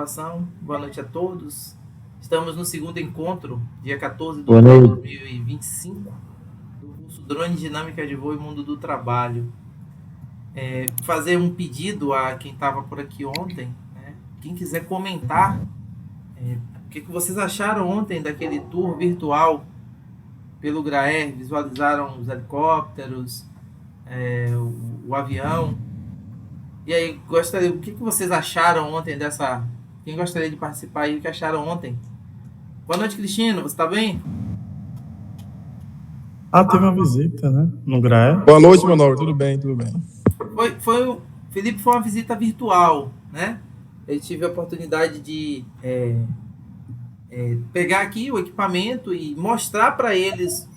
gravação. Boa noite a todos. Estamos no segundo encontro, dia 14 de Boa outubro noite. de 2025, do curso Drone Dinâmica de Voo e Mundo do Trabalho. Fazer um pedido a quem estava por aqui ontem, né? Quem quiser comentar o que vocês acharam ontem daquele tour virtual pelo Graer, visualizaram os helicópteros, o avião. E aí, o que vocês acharam ontem dessa... Quem gostaria de participar aí, o que acharam ontem? Boa noite, Cristino, você está bem? Teve uma visita, né? No GRAE. Boa noite, meu nome. Tudo bem, tudo bem. Felipe, foi uma visita virtual, né? Eu tive a oportunidade de pegar aqui o equipamento e mostrar para eles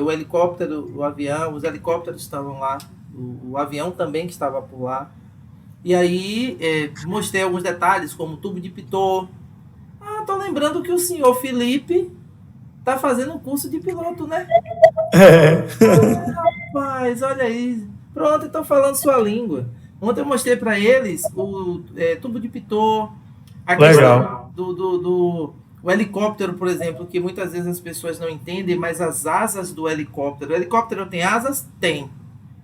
o helicóptero, o avião. Os helicópteros estavam lá, o avião também que estava por lá. E aí mostrei alguns detalhes, como tubo de pitot. Tô lembrando que o senhor Felipe tá fazendo um curso de piloto, né? Rapaz, olha aí. Pronto, estão falando sua língua. Ontem eu mostrei para eles o tubo de pitot, a questão o helicóptero, por exemplo, que muitas vezes as pessoas não entendem, mas as asas do helicóptero. O helicóptero tem asas? Tem.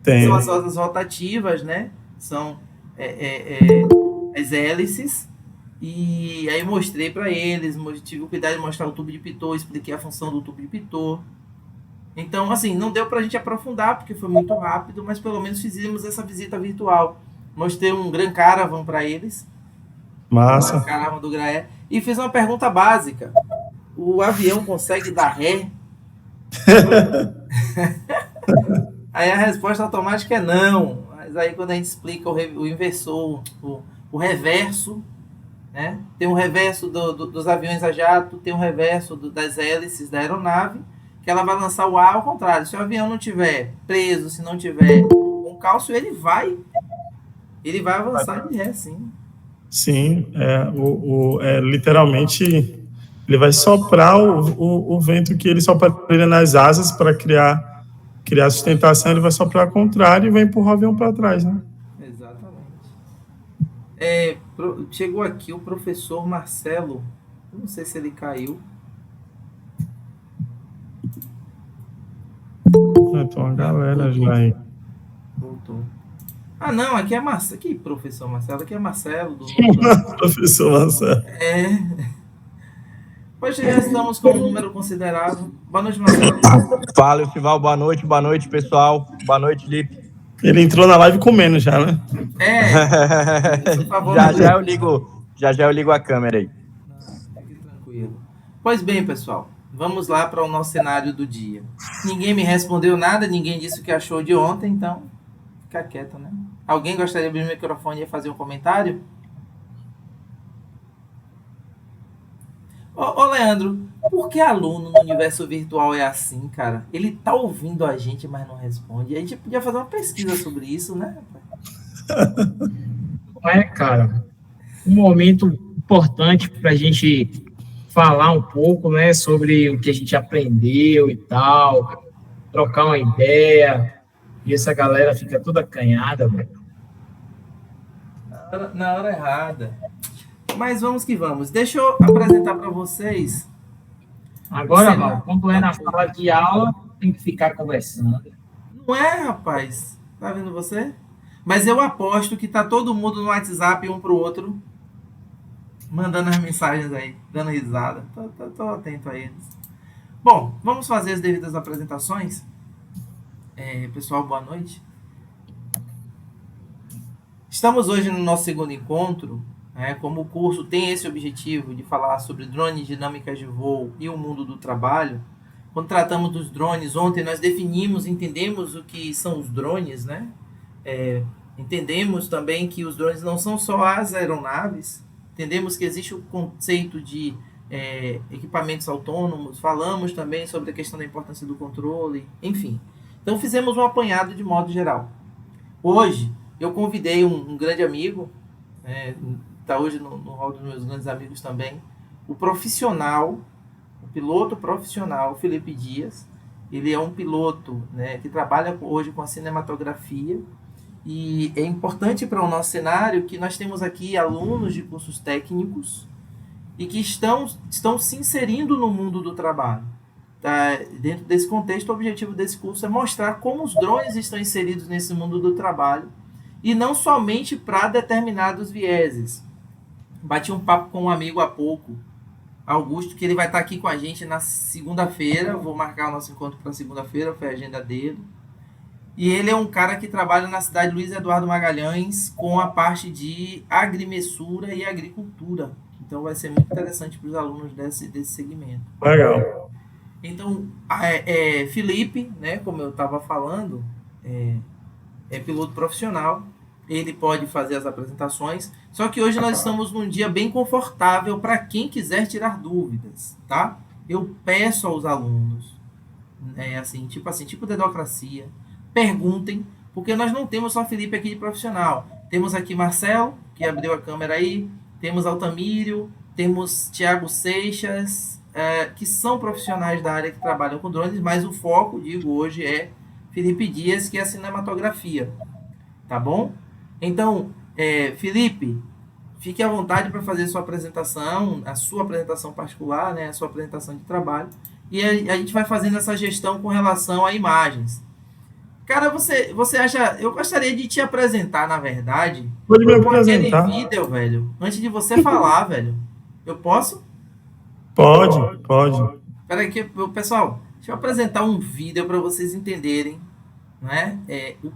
São as asas rotativas, né? São as hélices. E aí mostrei para eles, tive o cuidado de mostrar o tubo de pitot, expliquei a função do tubo de pitot. Então, assim, não deu para a gente aprofundar, porque foi muito rápido, mas pelo menos fizemos essa visita virtual. Mostrei um Grand Caravan para eles. Massa. Um Caravan do Graé. E fiz uma pergunta básica. O avião consegue dar ré? Aí a resposta automática é não. Mas aí quando a gente explica o inversor, o reverso, né? Tem um reverso dos aviões a jato, tem um reverso das hélices da aeronave, que ela vai lançar o ar ao contrário. Se o avião não tiver preso, se não tiver um cálcio, ele vai avançar de ré, sim. Sim, literalmente ele vai soprar o vento que ele sopra nas asas para criar sustentação, ele vai soprar ao contrário e vai empurrar o avião para trás, né? Exatamente. Chegou aqui o professor Marcelo, não sei se ele caiu. Então a galera já aí. Voltou. Não, aqui é Marcelo. Que professor Marcelo? Aqui é Marcelo. Professor Marcelo. Hoje já estamos com um número considerável. Boa noite, Marcelo. Fala, Estival. Boa noite, pessoal. Boa noite, Lipe. Ele entrou na live comendo já, né? Por favor, já eu ligo a câmera aí. Fique tranquilo. Pois bem, pessoal. Vamos lá para o nosso cenário do dia. Ninguém me respondeu nada, ninguém disse o que achou de ontem, então fica quieto, né? Alguém gostaria de abrir o microfone e fazer um comentário? Ô Leandro, por que aluno no universo virtual é assim, cara? Ele tá ouvindo a gente, mas não responde. A gente podia fazer uma pesquisa sobre isso, né? Cara, um momento importante para a gente falar um pouco, né, sobre o que a gente aprendeu e tal, trocar uma ideia, e essa galera fica toda acanhada, velho. Na hora errada. Mas vamos que vamos. Deixa eu apresentar para vocês. Agora, Val, quando é na sala de aula, tem que ficar conversando. Não é, rapaz? Tá vendo você? Mas eu aposto que tá todo mundo no WhatsApp um pro outro, mandando as mensagens aí, dando risada. Tô atento a eles. Bom, vamos fazer as devidas apresentações. Pessoal, boa noite. Estamos hoje no nosso segundo encontro. Como o curso tem esse objetivo de falar sobre drones, dinâmicas de voo e o mundo do trabalho, quando tratamos dos drones, ontem nós entendemos o que são os drones, né? Entendemos também que os drones não são só as aeronaves, entendemos que existe o conceito de equipamentos autônomos, falamos também sobre a questão da importância do controle, enfim. Então fizemos um apanhado de modo geral. Hoje eu convidei um grande amigo, está hoje no hall dos meus grandes amigos também, o piloto profissional Felipe Dias. Ele é um piloto, né, que trabalha hoje com a cinematografia E é importante para o nosso cenário que nós temos aqui alunos de cursos técnicos e que estão se inserindo no mundo do trabalho. Tá? Dentro desse contexto, o objetivo desse curso é mostrar como os drones estão inseridos nesse mundo do trabalho e não somente para determinados vieses. Bati um papo com um amigo há pouco, Augusto, que ele vai estar aqui com a gente na segunda-feira. Vou marcar o nosso encontro para segunda-feira, foi a agenda dele. E ele é um cara que trabalha na cidade de Luiz Eduardo Magalhães com a parte de agrimensura e agricultura. Então vai ser muito interessante para os alunos desse segmento. Legal. Então, Felipe, né, como eu estava falando, é piloto profissional. Ele pode fazer as apresentações. Só que hoje nós estamos num dia bem confortável para quem quiser tirar dúvidas, tá? Eu peço aos alunos, tipo dedocracia, perguntem, porque nós não temos só Felipe aqui de profissional. Temos aqui Marcelo, que abriu a câmera aí, temos Altamírio, temos Tiago Seixas, que são profissionais da área que trabalham com drones, mas o foco, digo, hoje é Felipe Dias, que é a cinematografia, tá bom? Então, Felipe, fique à vontade para fazer sua apresentação, a sua apresentação particular, né, a sua apresentação de trabalho, e a gente vai fazendo essa gestão com relação a imagens. Cara, você acha... Eu gostaria de te apresentar, na verdade. Pode me apresentar. Aquele vídeo, velho, antes de você falar, velho. Eu posso? Pode. Espera aí, pessoal, deixa eu apresentar um vídeo para vocês entenderem, né? O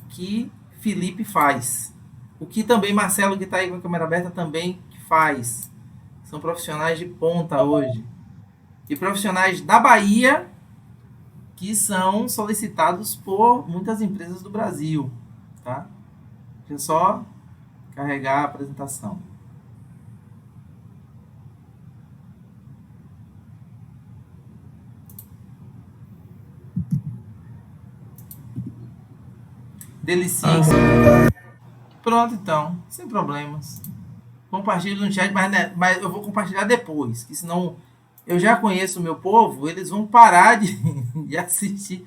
que Felipe faz. O que também Marcelo, que está aí com a câmera aberta, também faz. São profissionais de ponta hoje. E profissionais da Bahia, que são solicitados por muitas empresas do Brasil, tá? Deixa eu só carregar a apresentação. Delicioso. Pronto, então, sem problemas. Compartilhe no chat, mas eu vou compartilhar depois, que senão eu já conheço o meu povo, eles vão parar de assistir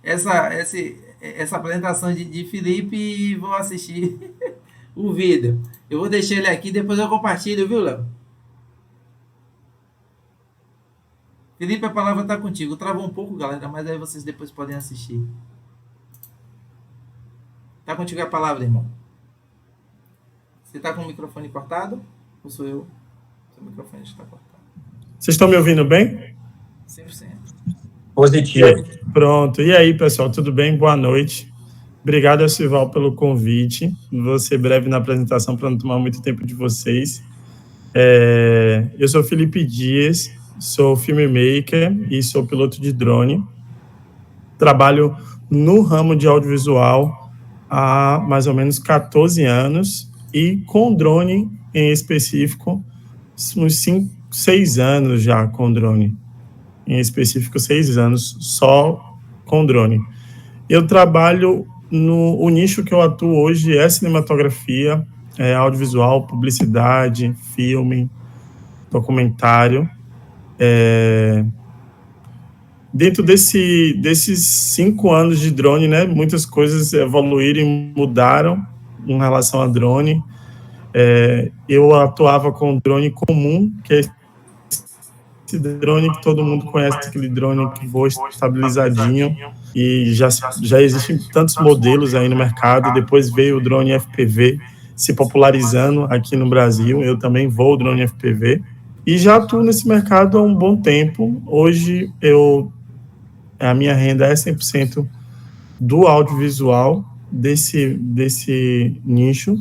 essa apresentação de Felipe e vão assistir o vídeo. Eu vou deixar ele aqui, depois eu compartilho, viu, Léo? Felipe, a palavra está contigo. Travou um pouco, galera, mas aí vocês depois podem assistir. Tá contigo a palavra, irmão. Você tá com o microfone cortado? Ou sou eu? Seu microfone está cortado. Vocês estão me ouvindo bem? 100%. Positivo. Pronto. E aí, pessoal, tudo bem? Boa noite. Obrigado, Sival, pelo convite. Vou ser breve na apresentação para não tomar muito tempo de vocês. Eu sou Felipe Dias, sou filmmaker e sou piloto de drone. Trabalho no ramo de audiovisual há mais ou menos 14 anos e com drone em específico, uns 6 anos já com drone. Em específico, 6 anos só com drone. Eu trabalho o nicho que eu atuo hoje é cinematografia, audiovisual, publicidade, filme, documentário. Dentro desses 5 anos de drone, né, muitas coisas evoluíram e mudaram em relação a drone. Eu atuava com drone comum, que é esse drone que todo mundo conhece, aquele drone que voa estabilizadinho, e já existem tantos modelos aí no mercado. Depois veio o drone FPV se popularizando aqui no Brasil. Eu também voo drone FPV e já atuo nesse mercado há um bom tempo. Hoje a minha renda é 100% do audiovisual desse nicho.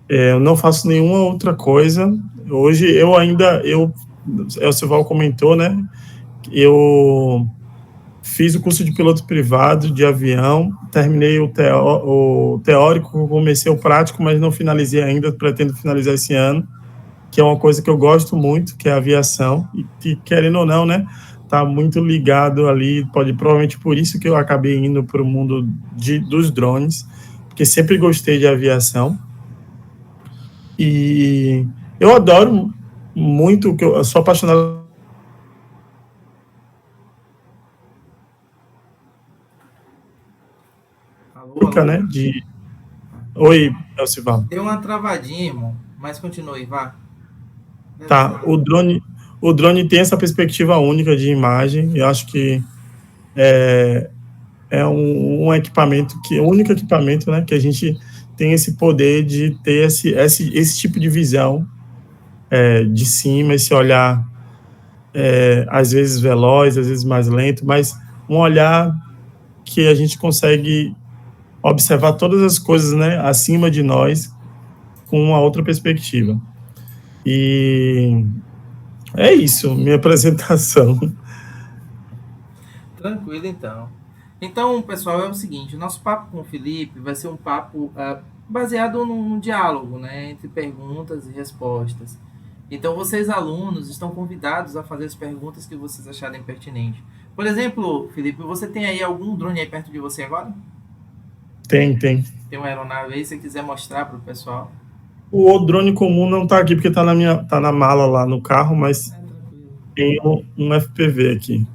Eu não faço nenhuma outra coisa. Hoje o Sival comentou, né? Eu fiz o curso de piloto privado de avião, terminei o teórico, comecei o prático, mas não finalizei ainda, pretendo finalizar esse ano, que é uma coisa que eu gosto muito, que é a aviação, e querendo ou não, né? Tá muito ligado ali, provavelmente por isso que eu acabei indo para o mundo dos drones, porque sempre gostei de aviação. E eu adoro muito, eu sou apaixonado. única, né, de... Oi, Elcival. Deu uma travadinha, irmão, mas continue, vá. Tá, o drone tem essa perspectiva única de imagem. Eu acho que é um equipamento o único equipamento, né, que a gente tem esse poder de ter esse tipo de visão de cima, esse olhar às vezes veloz, às vezes mais lento, mas um olhar que a gente consegue observar todas as coisas, né, acima de nós com uma outra perspectiva. E é isso, minha apresentação. Tranquilo, então. Então, pessoal, é o seguinte, o nosso papo com o Felipe vai ser um papo baseado num diálogo, né, entre perguntas e respostas. Então, vocês, alunos, estão convidados a fazer as perguntas que vocês acharem pertinentes. Por exemplo, Felipe, você tem aí algum drone aí perto de você agora? Tem. Tem uma aeronave aí, se você quiser mostrar para o pessoal. O drone comum não está aqui, porque está na mala lá no carro, mas tem um FPV aqui.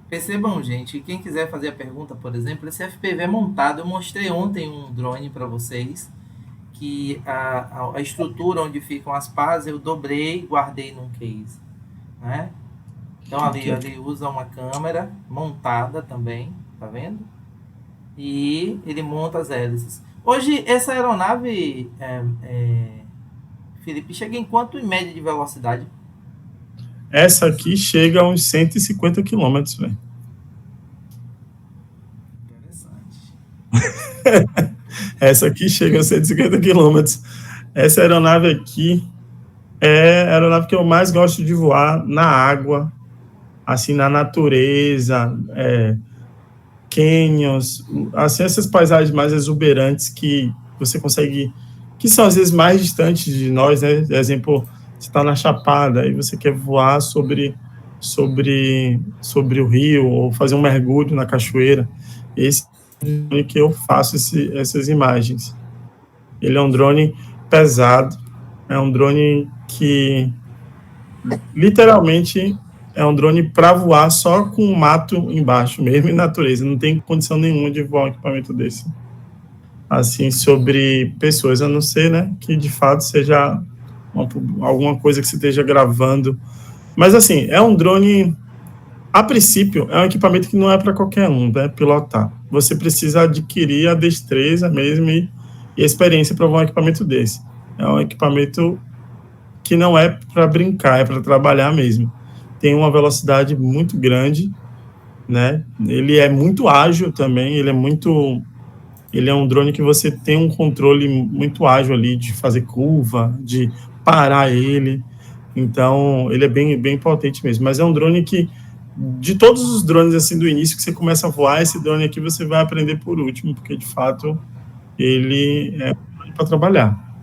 Percebam, gente, quem quiser fazer a pergunta, por exemplo, esse FPV é montado. Eu mostrei ontem um drone para vocês, que a estrutura onde ficam as pás eu dobrei e guardei num case, né? Então ali usa uma câmera montada também, tá vendo? E ele monta as hélices. Hoje essa aeronave, Felipe, chega em quanto em média de velocidade? Essa aqui chega a uns 150 quilômetros, velho. Interessante. Essa aqui chega a 150 quilômetros. Essa aeronave aqui é a aeronave que eu mais gosto de voar na água, assim, na natureza, canyons, assim, essas paisagens mais exuberantes que você consegue, que são às vezes mais distantes de nós, né? Por exemplo, você está na Chapada e você quer voar sobre o rio ou fazer um mergulho na cachoeira. Esse é o drone que eu faço essas imagens. Ele é um drone pesado, é um drone que literalmente é um drone para voar só com o mato embaixo, mesmo em natureza. Não tem condição nenhuma de voar um equipamento desse. Assim, sobre pessoas, a não ser, né, que de fato seja alguma coisa que você esteja gravando. Mas, assim, é um drone, a princípio, é um equipamento que não é para qualquer um, né, pilotar. Você precisa adquirir a destreza mesmo e a experiência para voar um equipamento desse. É um equipamento que não é para brincar, é para trabalhar mesmo. Tem uma velocidade muito grande, né? Ele é muito ágil também, ele é um drone que você tem um controle muito ágil ali, de fazer curva, de parar ele. Então, ele é bem potente mesmo. Mas é um drone que, de todos os drones assim do início que você começa a voar, esse drone aqui você vai aprender por último, porque de fato ele é para trabalhar.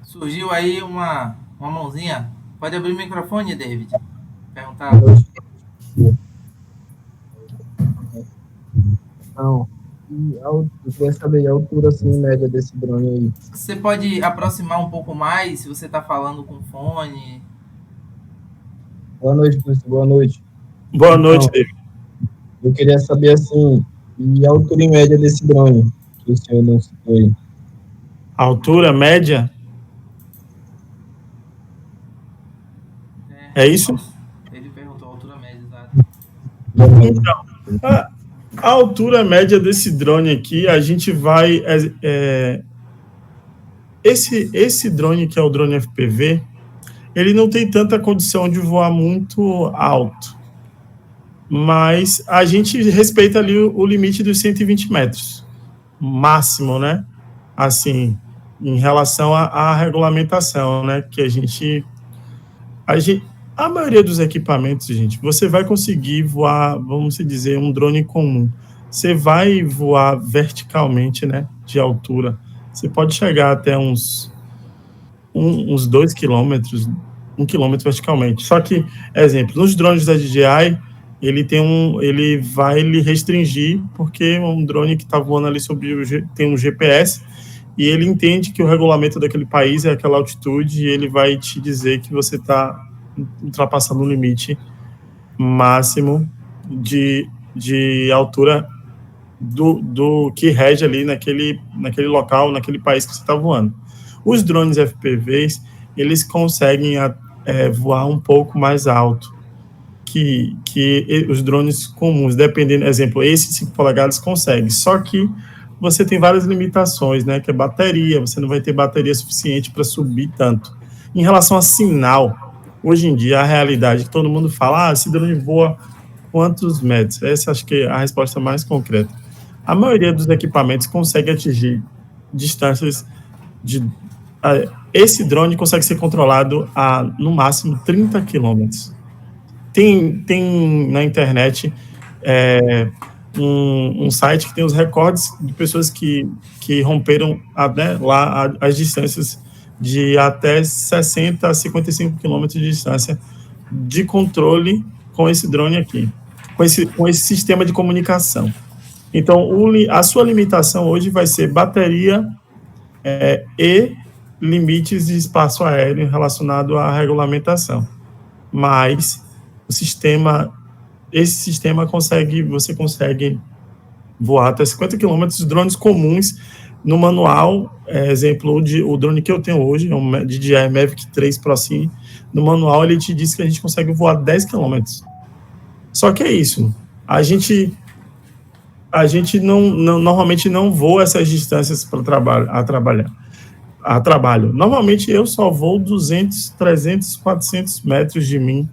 Surgiu aí uma mãozinha. Pode abrir o microfone, David? Perguntar. Não. Eu queria saber a altura, assim, média desse drone aí. Você pode aproximar um pouco mais, se você está falando com fone. Boa noite, professor. Boa noite. Boa noite, David. Eu queria saber, assim, e a altura em média desse drone, que o senhor não citou aí. A altura média? É isso? Ele perguntou a altura média, exato. Então, a altura média desse drone aqui, a gente vai... Esse drone, que é o drone FPV, ele não tem tanta condição de voar muito alto, mas a gente respeita ali o limite dos 120 metros, máximo, né? Assim, em relação à regulamentação, né? Que a maioria dos equipamentos, gente, você vai conseguir voar, vamos dizer, um drone comum. Você vai voar verticalmente, né, de altura. Você pode chegar até uns 2 quilômetros, 1 quilômetro verticalmente. Só que, exemplo, nos drones da DJI, ele vai lhe restringir, porque é um drone que está voando ali tem um GPS, e ele entende que o regulamento daquele país é aquela altitude, e ele vai te dizer que você está ultrapassando o limite máximo de altura do que rege ali naquele local, naquele país que você está voando. Os drones FPVs, eles conseguem voar um pouco mais alto que os drones comuns, dependendo, exemplo, esse 5 polegadas consegue, só que você tem várias limitações, né, que é bateria, você não vai ter bateria suficiente para subir tanto. Em relação a sinal, hoje em dia, a realidade que todo mundo fala, esse drone voa quantos metros? Essa acho que é a resposta mais concreta. A maioria dos equipamentos consegue atingir distâncias esse drone consegue ser controlado a, no máximo, 30 quilômetros. Tem na internet um site que tem os recordes de pessoas que romperam lá as distâncias de até 60 a 55 quilômetros de distância de controle com esse drone aqui, com esse sistema de comunicação. Então, a sua limitação hoje vai ser bateria e limites de espaço aéreo relacionado à regulamentação. Mas esse sistema você consegue voar até 50 km. Drones comuns no manual, exemplo, o drone que eu tenho hoje, é um DJI Mavic 3 Pro Cine, no manual ele te diz que a gente consegue voar 10 km. Só que é isso, a gente normalmente não voa essas distâncias para trabalho. Normalmente eu só vou 200, 300, 400 metros de mim.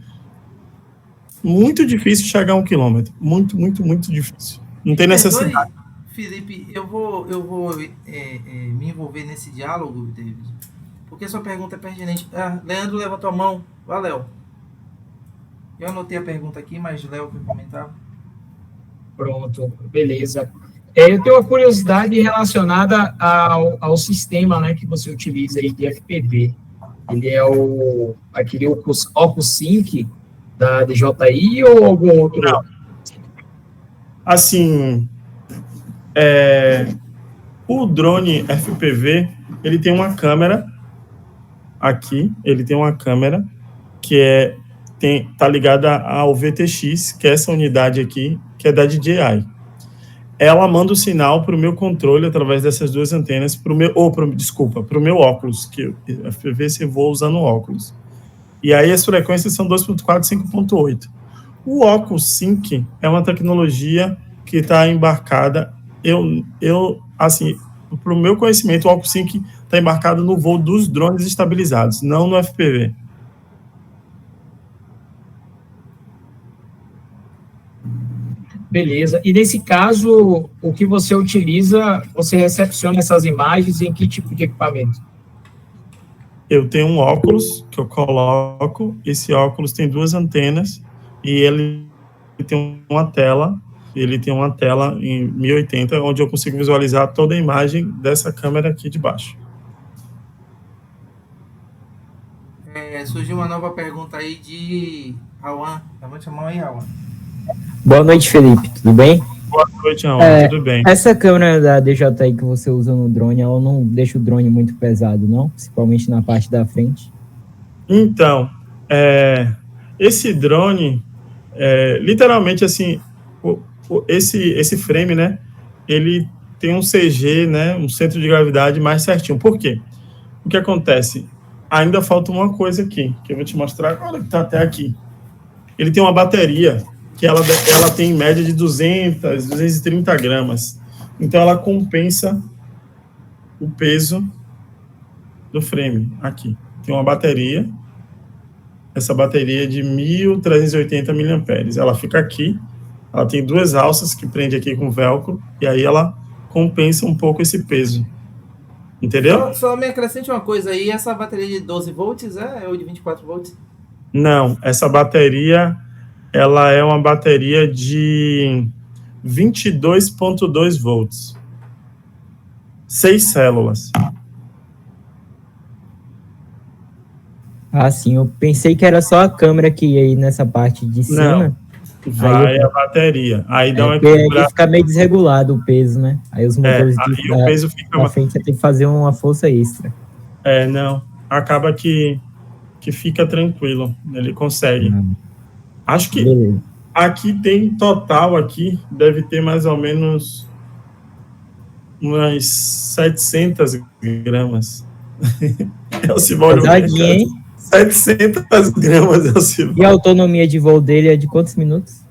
Muito difícil chegar a 1 quilômetro. Muito, muito, muito difícil. Não tem necessidade. Felipe, eu vou me envolver nesse diálogo, David, porque sua pergunta é pertinente. Leandro levantou a mão. Valeu. Eu anotei a pergunta aqui, mas Léo quer comentar. Pronto, beleza. Eu tenho uma curiosidade relacionada ao sistema, né, que você utiliza aí de FPV. Ele é aquele Oculus Sync da DJI ou algum outro? Não. Assim, o drone FPV, ele tem uma câmera aqui, que tá ligada ao VTX, que é essa unidade aqui, que é da DJI. Ela manda o sinal para o meu controle através dessas duas antenas, para o meu óculos, que FPV você voa usando o óculos. E aí as frequências são 2.4 e 5.8. O Oculus Sync é uma tecnologia que está embarcada, assim, para o meu conhecimento, o Oculus Sync está embarcado no voo dos drones estabilizados, não no FPV. Beleza. E nesse caso, o que você utiliza, você recepciona essas imagens em que tipo de equipamento? Eu tenho um óculos que eu coloco, esse óculos tem duas antenas e ele tem uma tela em 1080, onde eu consigo visualizar toda a imagem dessa câmera aqui de baixo. Surgiu uma nova pergunta aí de Awan. Levante a mão aí, Awan. Boa noite, Felipe. Tudo bem? Boa noite, Awan. Tudo bem. Essa câmera da DJI que você usa no drone, ela não deixa o drone muito pesado, não? Principalmente na parte da frente? Então, esse drone, literalmente, assim, esse frame, né, ele tem um CG, né, um centro de gravidade mais certinho. Por quê? O que acontece? Ainda falta uma coisa aqui, que eu vou te mostrar agora, que está até aqui. Ele tem uma bateria que ela tem em média de 230 gramas. Então, ela compensa o peso do frame aqui. Tem uma bateria, essa bateria é de 1.380 mAh. Ela fica aqui, ela tem duas alças que prende aqui com velcro, e aí ela compensa um pouco esse peso. Entendeu? Só me acrescente uma coisa aí, essa bateria de 12 volts ou de 24 volts? Não, essa bateria, ela é uma bateria de 22.2 volts. 6 células. Ah, sim, eu pensei que era só a câmera que ia aí nessa parte de cima. Não, vai a bateria. Aí dá uma aí fica meio desregulado o peso, né? Aí os motores o peso fica na frente tem que fazer uma força extra. Não, acaba que fica tranquilo, ele consegue. Acho que aqui tem total, aqui deve ter mais ou menos umas 700 gramas. É o Sivaldo. Pesadinho, hein? 700 gramas é o Sivaldo. E a autonomia de voo dele é de quantos minutos?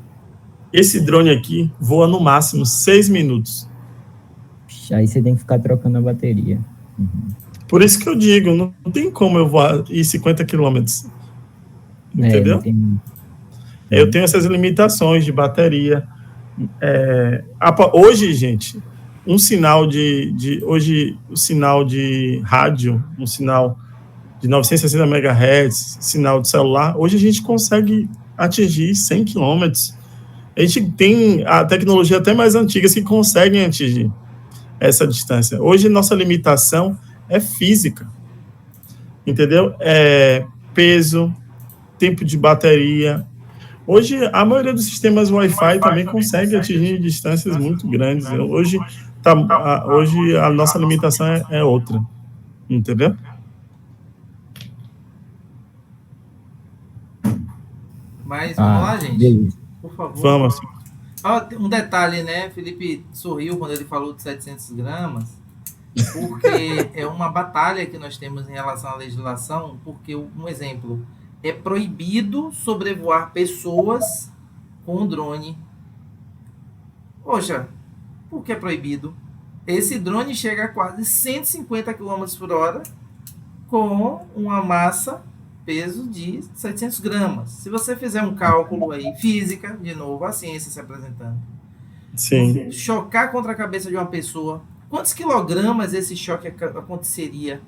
Esse drone aqui voa no máximo 6 minutos. Aí você tem que ficar trocando a bateria. Por isso que eu digo, não tem como eu voar ir 50 quilômetros. Entendeu? Eu tenho essas limitações de bateria. Hoje, gente, um sinal hoje o sinal de rádio, um sinal de 960 MHz, sinal de celular, hoje a gente consegue atingir 100 quilômetros. A gente tem a tecnologia até mais antiga que conseguem atingir essa distância. Hoje, nossa limitação é física, entendeu? Peso, tempo de bateria. Hoje, a maioria dos sistemas Wi-Fi também consegue atingir distâncias muito grandes. Hoje a nossa limitação é outra, entendeu? Mas vamos lá, gente. Beleza. Por favor. Vamos. Um detalhe, né? Felipe sorriu quando ele falou de 700 gramas, porque é uma batalha que nós temos em relação à legislação, porque, um exemplo, é proibido sobrevoar pessoas com um drone. Poxa, por que é proibido? Esse drone chega a quase 150 km por hora com uma massa, peso de 700 gramas. Se você fizer um cálculo aí, física, de novo, a ciência se apresentando. Sim. Chocar contra a cabeça de uma pessoa, quantos quilogramas esse choque aconteceria?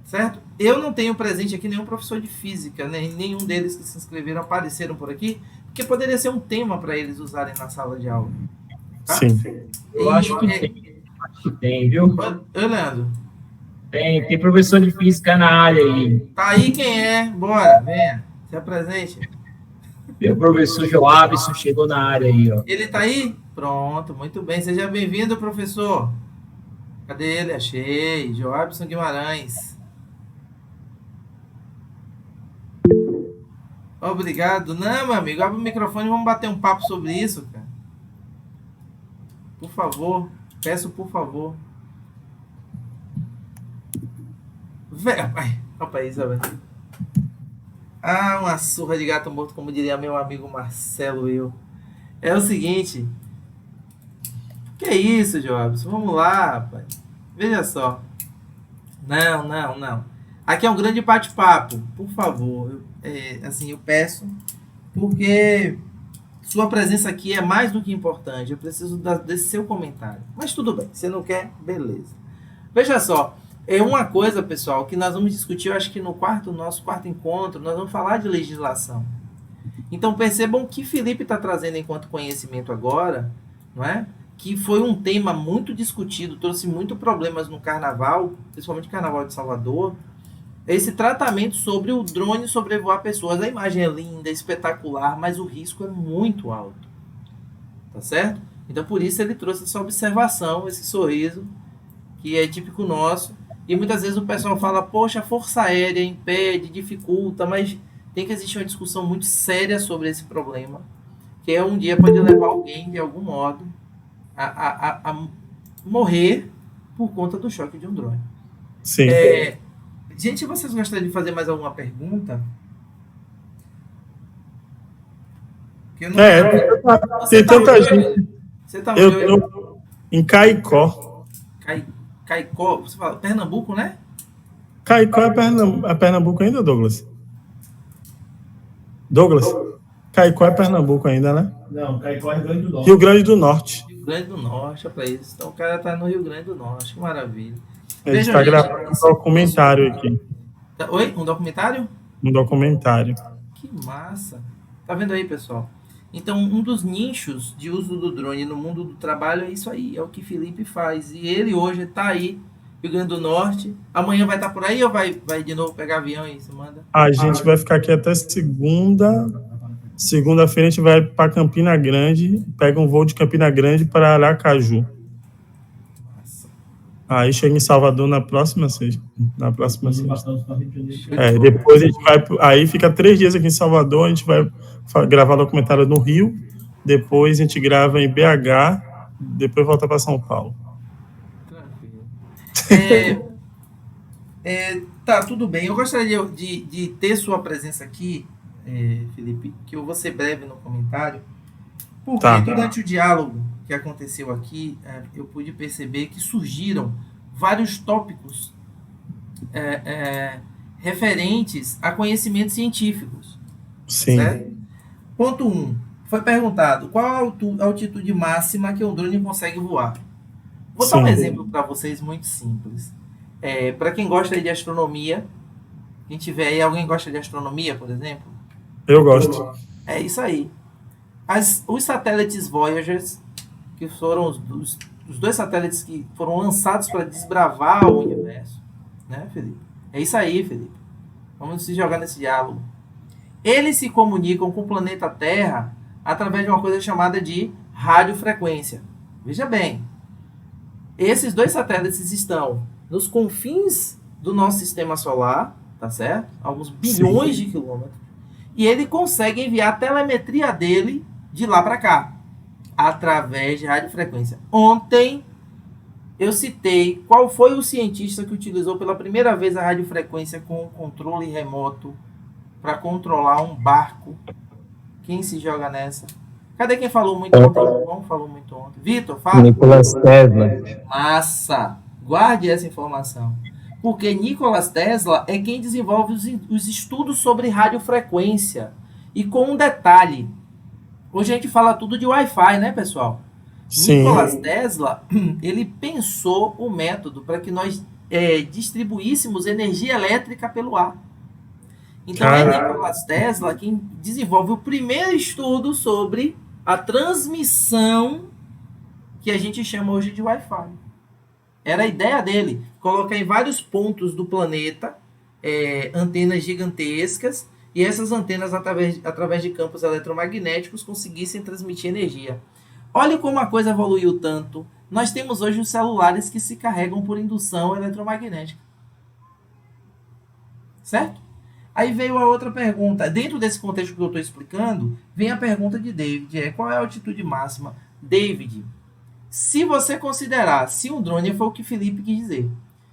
Certo? Eu não tenho presente aqui nenhum professor de física, né? Nenhum deles que se inscreveram apareceram por aqui, porque poderia ser um tema para eles usarem na sala de aula. Tá? Sim. Eu acho que tem. Acho que tem, viu? Ô, Leandro. Tem professor de física na área aí. Tá aí quem é? Bora, venha. Se apresente. Meu professor Joabson chegou na área aí, ó. Ele tá aí? Pronto, muito bem. Seja bem-vindo, professor. Cadê ele? Achei. Joabson Guimarães. Obrigado. Não, meu amigo, abre o microfone e vamos bater um papo sobre isso, cara. Por favor. Peço por favor. Opa, Isabel. Uma surra de gato morto, como diria meu amigo Marcelo eu. É o seguinte. Que isso, Jobs? Vamos lá, rapaz. Veja só. Não. Aqui é um grande bate-papo. Por favor. Eu peço. Porque sua presença aqui é mais do que importante. Eu preciso desse seu comentário. Mas tudo bem. Se não quer, beleza. Veja só. É uma coisa, pessoal, que nós vamos discutir, eu acho que no nosso quarto encontro, nós vamos falar de legislação. Então, percebam que Felipe está trazendo enquanto conhecimento agora, não é? Que foi um tema muito discutido, trouxe muito problemas no carnaval, principalmente no carnaval de Salvador, esse tratamento sobre o drone sobrevoar pessoas. A imagem é linda, espetacular, mas o risco é muito alto. Tá certo? Então, por isso ele trouxe essa observação, esse sorriso, que é típico nosso. E muitas vezes o pessoal fala, poxa, a Força Aérea impede, dificulta, mas tem que existir uma discussão muito séria sobre esse problema, que um dia pode levar alguém, de algum modo, a morrer por conta do choque de um drone. Sim. Gente, vocês gostariam de fazer mais alguma pergunta? Que eu não... Tem tanta gente. Você tá Eu em Caicó. Caicó, você fala Pernambuco, né? Caicó é Pernambuco ainda, Douglas? Caicó é Pernambuco ainda, né? Não, Caicó é Rio Grande do Norte. Rio Grande do Norte. Rio Grande do Norte, olha pra isso. Então o cara tá no Rio Grande do Norte, que maravilha. A gente está gravando um documentário aqui. Oi? Um documentário? Um documentário. Que massa. Tá vendo aí, pessoal? Então, um dos nichos de uso do drone no mundo do trabalho é isso aí, é o que Felipe faz. E ele hoje está aí, Rio Grande do Norte. Amanhã vai estar por aí ou vai de novo pegar avião e se manda? A gente vai ficar aqui até segunda. Segunda-feira a gente vai para Campina Grande, pega um voo de Campina Grande para Aracaju. Aí chega em Salvador na próxima sexta. Depois a gente vai. Aí fica 3 dias aqui em Salvador, a gente vai gravar documentário no Rio. Depois a gente grava em BH, depois voltar para São Paulo. Tranquilo. Tá, tudo bem. Eu gostaria de ter sua presença aqui, Felipe, que eu vou ser breve no comentário, porque durante o diálogo que aconteceu aqui, eu pude perceber que surgiram vários tópicos referentes a conhecimentos científicos. Sim. Certo? Ponto 1. Foi perguntado qual a altitude máxima que um drone consegue voar. Vou dar um exemplo para vocês muito simples. Para quem gosta de astronomia, quem tiver aí, alguém gosta de astronomia, por exemplo? Eu gosto. É isso aí. Os satélites Voyagers, que foram os 2 satélites que foram lançados para desbravar o universo, né, Felipe? É isso aí, Felipe. Vamos se jogar nesse diálogo. Eles se comunicam com o planeta Terra através de uma coisa chamada de radiofrequência. Veja bem, esses 2 satélites estão nos confins do nosso sistema solar, tá certo? Alguns bilhões de quilômetros. E ele consegue enviar a telemetria dele de lá para cá, através de radiofrequência. Ontem eu citei qual foi o cientista que utilizou pela primeira vez a radiofrequência com controle remoto para controlar um barco. Quem se joga nessa? Cadê quem falou muito ontem? O João falou muito ontem. Vitor, fala. Nikola Tesla. Massa! Guarde essa informação. Porque Nikola Tesla é quem desenvolve os estudos sobre radiofrequência. E com um detalhe. Hoje a gente fala tudo de Wi-Fi, né, pessoal? Sim. Nikola Tesla, ele pensou o método para que nós distribuíssemos energia elétrica pelo ar. Então é Nikola Tesla quem desenvolve o primeiro estudo sobre a transmissão que a gente chama hoje de Wi-Fi. Era a ideia dele, colocar em vários pontos do planeta antenas gigantescas e essas antenas, através de campos eletromagnéticos, conseguissem transmitir energia. Olha como a coisa evoluiu tanto. Nós temos hoje os celulares que se carregam por indução eletromagnética. Certo? Aí veio a outra pergunta. Dentro desse contexto que eu estou explicando, vem a pergunta de David. Qual é a altitude máxima? David, se você considerar, se um drone, foi o que Felipe quis dizer,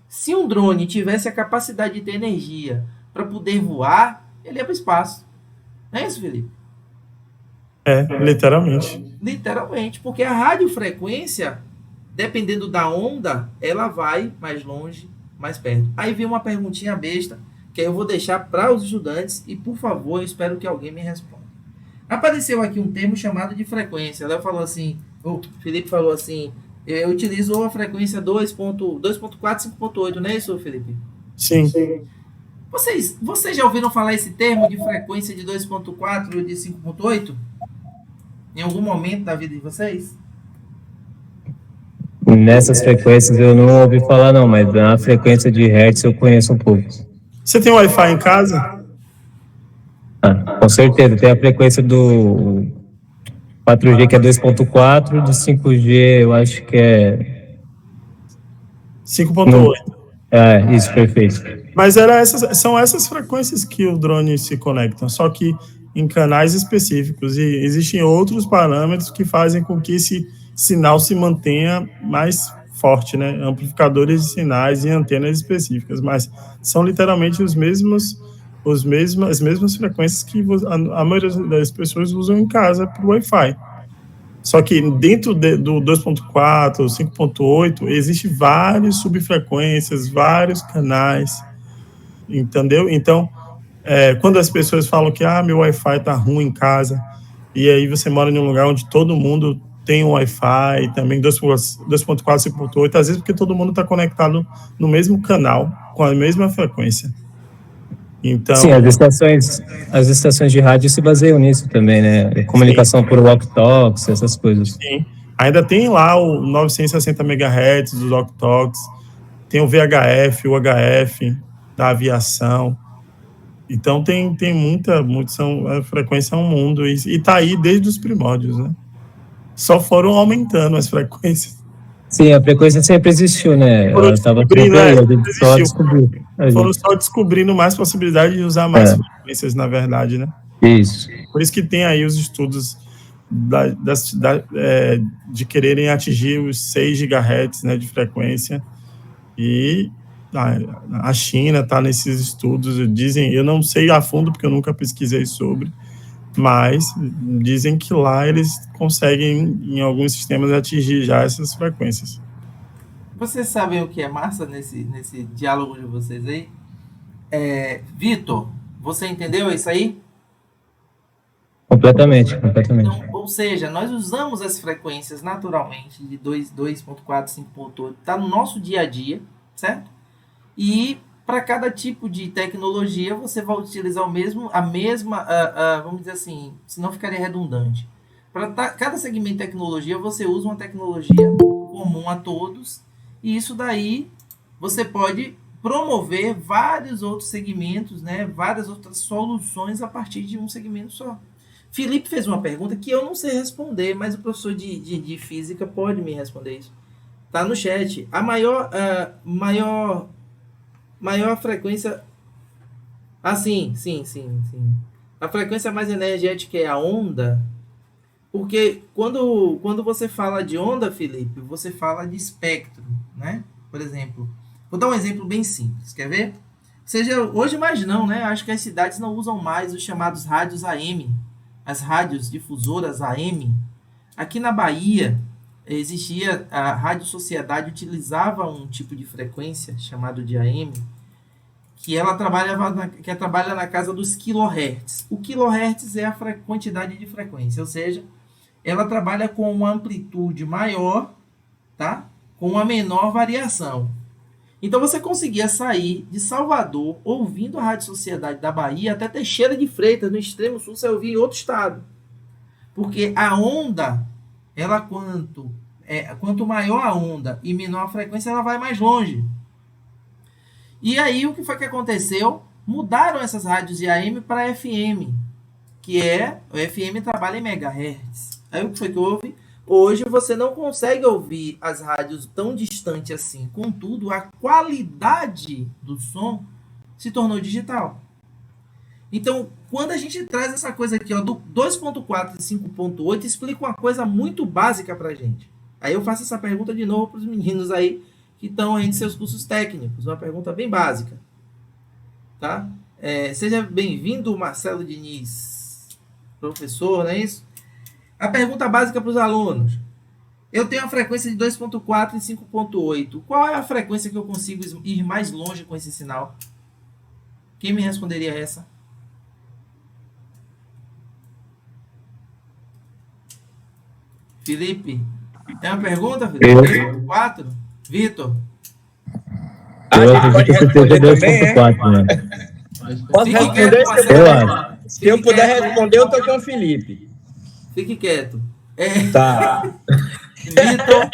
se um drone tivesse a capacidade de ter energia para poder voar, ele ia para o espaço. Não é isso, Felipe? Literalmente. Literalmente, porque a radiofrequência, dependendo da onda, ela vai mais longe, mais perto. Aí vem uma perguntinha besta, que eu vou deixar para os estudantes e, por favor, eu espero que alguém me responda. Apareceu aqui um termo chamado de frequência. Ela falou assim, o Felipe falou assim, eu utilizo a frequência 2.4, 5.8, não é isso, Felipe? Sim. Vocês já ouviram falar esse termo de frequência de 2.4 e de 5.8? Em algum momento da vida de vocês? Nessas frequências eu não ouvi falar não, mas na frequência de Hertz eu conheço um pouco. Você tem Wi-Fi em casa? Com certeza, tem a frequência do 4G que é 2.4, do 5G eu acho que é 5.8. Isso, perfeito. Mas são essas frequências que o drone se conecta, só que em canais específicos, e existem outros parâmetros que fazem com que esse sinal se mantenha mais forte, né? Amplificadores de sinais e antenas específicas, mas são literalmente as mesmas frequências que a maioria das pessoas usam em casa para o Wi-Fi. Só que dentro do 2.4, 5.8, existem várias subfrequências, vários canais, entendeu? Então, quando as pessoas falam que meu Wi-Fi está ruim em casa, e aí você mora em um lugar onde todo mundo tem um Wi-Fi, também 2.4, 5.8, às vezes porque todo mundo está conectado no mesmo canal, com a mesma frequência. Então, sim, as estações de rádio se baseiam nisso também, né? Comunicação por walkie-talkies, essas coisas. Sim. Ainda tem lá o 960 MHz dos walkie-talkies, tem o VHF, o HF da aviação. Então tem a frequência é um mundo e está aí desde os primórdios, né? Só foram aumentando as frequências. Sim, a frequência sempre existiu, né? Foram só descobrindo mais possibilidade de usar mais frequências, na verdade, né? Isso. Por isso que tem aí os estudos de quererem atingir os 6 GHz, né, de frequência, e a China está nesses estudos, dizem, eu não sei a fundo porque eu nunca pesquisei sobre, mas dizem que lá eles conseguem, em alguns sistemas, atingir já essas frequências. Vocês sabem o que é massa nesse diálogo de vocês aí? Vitor, você entendeu isso aí? Completamente. Então, ou seja, nós usamos as frequências naturalmente de 2.4, 5.8, está no nosso dia a dia, certo? E para cada tipo de tecnologia você vai utilizar a mesma, vamos dizer assim, senão ficaria redundante. Para cada segmento de tecnologia você usa uma tecnologia comum a todos, e isso daí você pode promover vários outros segmentos, né, várias outras soluções a partir de um segmento só. Felipe fez uma pergunta que eu não sei responder, mas o professor de física pode me responder isso. Tá no chat. A maior frequência... sim. A frequência mais energética é a onda, porque quando você fala de onda, Felipe, você fala de espectro, né? Por exemplo, vou dar um exemplo bem simples, quer ver? Hoje mais não, né? Acho que as cidades não usam mais os chamados rádios AM, as rádios difusoras AM. Aqui na Bahia, existia a Rádio Sociedade, utilizava um tipo de frequência chamado de AM, que ela trabalha na casa dos kHz. O kHz é a quantidade de frequência, ou seja, ela trabalha com uma amplitude maior, tá? Com uma menor variação. Então você conseguia sair de Salvador ouvindo a Rádio Sociedade da Bahia até Teixeira de Freitas, no extremo sul, você ouvia em outro estado. Porque a onda, ela quanto maior a onda e menor a frequência, ela vai mais longe. E aí o que foi que aconteceu? Mudaram essas rádios de AM para FM, o FM trabalha em megahertz. Aí o que foi que houve? Hoje você não consegue ouvir as rádios tão distante assim. Contudo, a qualidade do som se tornou digital. Então, quando a gente traz essa coisa aqui, ó, do 2.4 e 5.8, explica uma coisa muito básica pra gente. Aí eu faço essa pergunta de novo para os meninos aí que estão aí em seus cursos técnicos. Uma pergunta bem básica. Tá? Seja bem-vindo, Marcelo Diniz, professor, não é isso? A pergunta básica para os alunos. Eu tenho a frequência de 2.4 e 5.8. Qual é a frequência que eu consigo ir mais longe com esse sinal? Quem me responderia essa? Felipe? Tem uma pergunta, Felipe? 2.4? Vitor? Eu acredito que seja 2.4, né? Posso responder? Se eu puder responder, eu tô com o Felipe. Fique quieto. Tá. Vitor?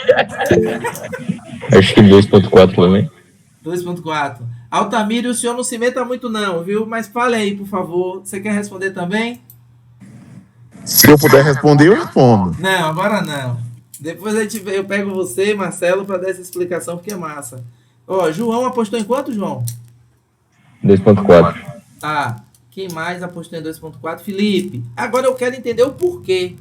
Acho que 2.4 também. 2.4. Altamiro, o senhor não se meta muito não, viu? Mas fale aí, por favor. Você quer responder também? Se eu puder responder, eu respondo. Não, agora não. Depois eu pego você, Marcelo, para dar essa explicação, porque é massa. Ó, João apostou em quanto, João? 2.4. Tá. Quem mais apostou em 2.4? Felipe. Agora eu quero entender o porquê.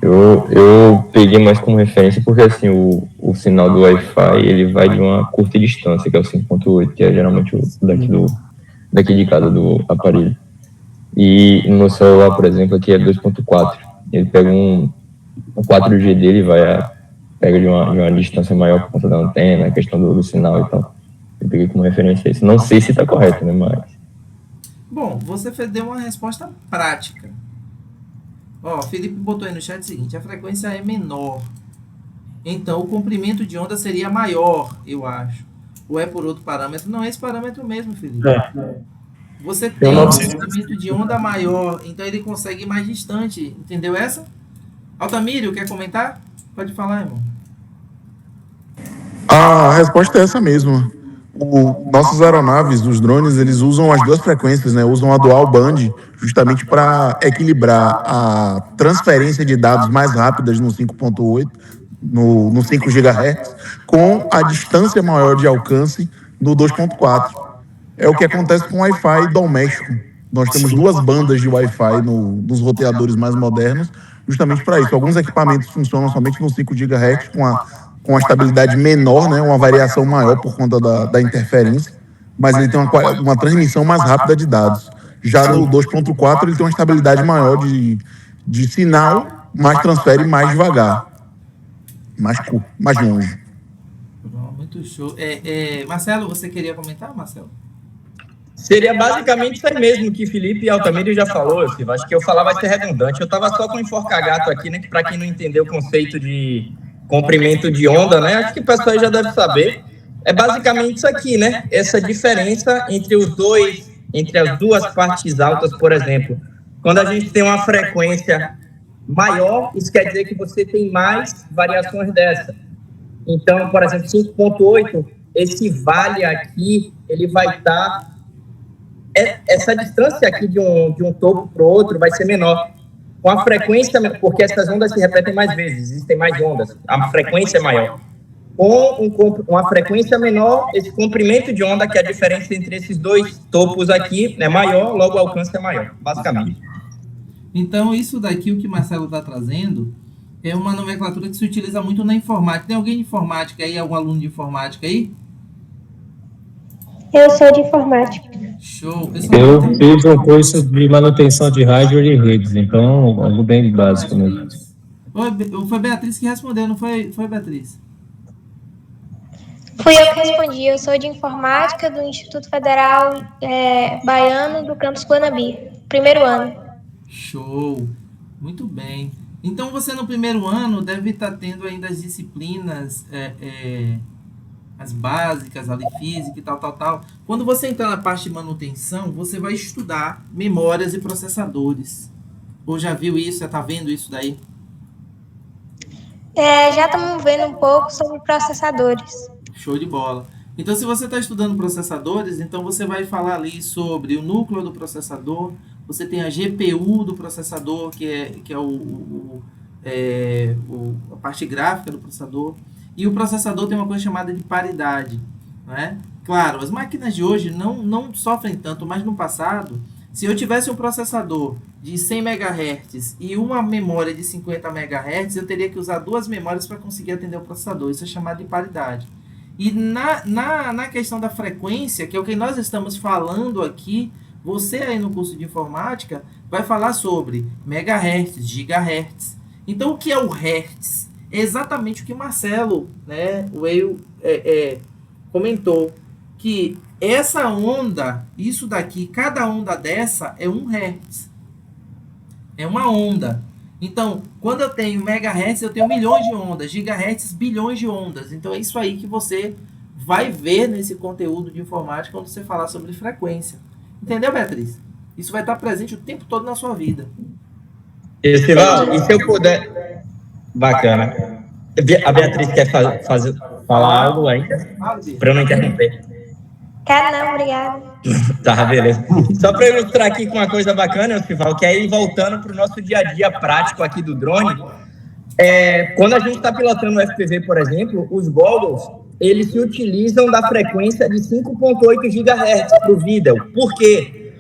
Eu peguei mais como referência porque, assim, o sinal do Wi-Fi, ele vai de uma curta distância, que é o 5.8, que é geralmente o daqui de casa do aparelho. E no meu celular, por exemplo, aqui é 2.4. Ele pega o 4G dele pega de uma distância maior por conta da antena, a questão do sinal e tal. Eu peguei como referência isso. Não sei se está correto, né, mas... Bom, você deu uma resposta prática. Ó, Felipe botou aí no chat o seguinte: a frequência é menor. Então, o comprimento de onda seria maior, eu acho. Ou é por outro parâmetro? Não, é esse parâmetro mesmo, Felipe. Você tem um comprimento de onda maior, então ele consegue ir mais distante. Entendeu essa? Altamiro, quer comentar? Pode falar, irmão. A resposta é essa mesmo. Nossos aeronaves, os drones, eles usam as duas frequências, né? Usam a dual band justamente para equilibrar a transferência de dados mais rápidas no 5.8, no 5 GHz, com a distância maior de alcance no 2.4. É o que acontece com o Wi-Fi doméstico. Nós temos duas bandas de Wi-Fi nos roteadores mais modernos, justamente para isso. Alguns equipamentos funcionam somente no 5 GHz com a estabilidade menor, né, uma variação maior por conta da interferência, mas ele tem uma transmissão mais rápida de dados. Já no 2.4 ele tem uma estabilidade maior de sinal, mas transfere mais devagar, mais longe. Muito show. Marcelo, você queria comentar, Marcelo? Seria basicamente isso aí mesmo que Felipe Altamiro já falou, Silvio. Acho que eu falar vai ser redundante. Eu estava só com enforca-gato aqui, né? Que para quem não entendeu o conceito de comprimento de onda, né? Acho que o pessoal aí já deve saber. É basicamente isso aqui, né? Essa diferença entre as duas partes altas, por exemplo. Quando a gente tem uma frequência maior, isso quer dizer que você tem mais variações dessa. Então, por exemplo, 5.8, esse vale aqui, ele vai estar... Essa distância aqui de um topo para o outro vai ser menor. Com a frequência, porque essas ondas se repetem mais vezes, existem mais ondas, a frequência é maior. Com uma frequência menor, esse comprimento de onda, que é a diferença entre esses dois topos aqui, é maior, logo o alcance é maior, basicamente. Então, isso daqui, o que o Marcelo está trazendo, é uma nomenclatura que se utiliza muito na informática. Tem alguém de informática aí, algum aluno de informática aí? Eu sou de informática. Show. Eu fiz um curso de manutenção de hardware e redes, então algo bem básico mesmo. Foi Beatriz que respondeu, não foi, Beatriz? Fui eu que respondi. Eu sou de informática do Instituto Federal Baiano do campus Guanambi. Primeiro ano. Show. Muito bem. Então, você no primeiro ano deve estar tendo ainda as disciplinas... as básicas, ali, física e tal. Quando você entrar na parte de manutenção, você vai estudar memórias e processadores. Ou já viu isso? Já está vendo isso daí? Já estamos vendo um pouco sobre processadores. Show de bola. Então, se você está estudando processadores, então você vai falar ali sobre o núcleo do processador, você tem a GPU do processador, que é a parte gráfica do processador. E o processador tem uma coisa chamada de paridade, né? Claro, as máquinas de hoje não sofrem tanto, mas no passado, se eu tivesse um processador de 100 MHz e uma memória de 50 MHz, eu teria que usar duas memórias para conseguir atender o processador. Isso é chamado de paridade. E na questão da frequência, que é o que nós estamos falando aqui, você aí no curso de informática vai falar sobre megahertz, gigahertz. Então, o que é o hertz? É exatamente o que Marcelo, né, comentou, que essa onda, isso daqui, cada onda dessa é 1 Hz. É uma onda. Então, quando eu tenho megahertz, eu tenho milhões de ondas, gigahertz, bilhões de ondas. Então, é isso aí que você vai ver nesse conteúdo de informática quando você falar sobre frequência. Entendeu, Beatriz? Isso vai estar presente o tempo todo na sua vida. E se eu puder... Bacana. A Beatriz quer falar algo aí? Para eu não interromper. Quero não, obrigada. Tá, beleza. Só para ilustrar aqui com uma coisa bacana, Sival, que aí voltando para o nosso dia a dia prático aqui do drone, quando a gente está pilotando o FPV, por exemplo, os goggles, eles se utilizam da frequência de 5.8 GHz para o vídeo. Por quê?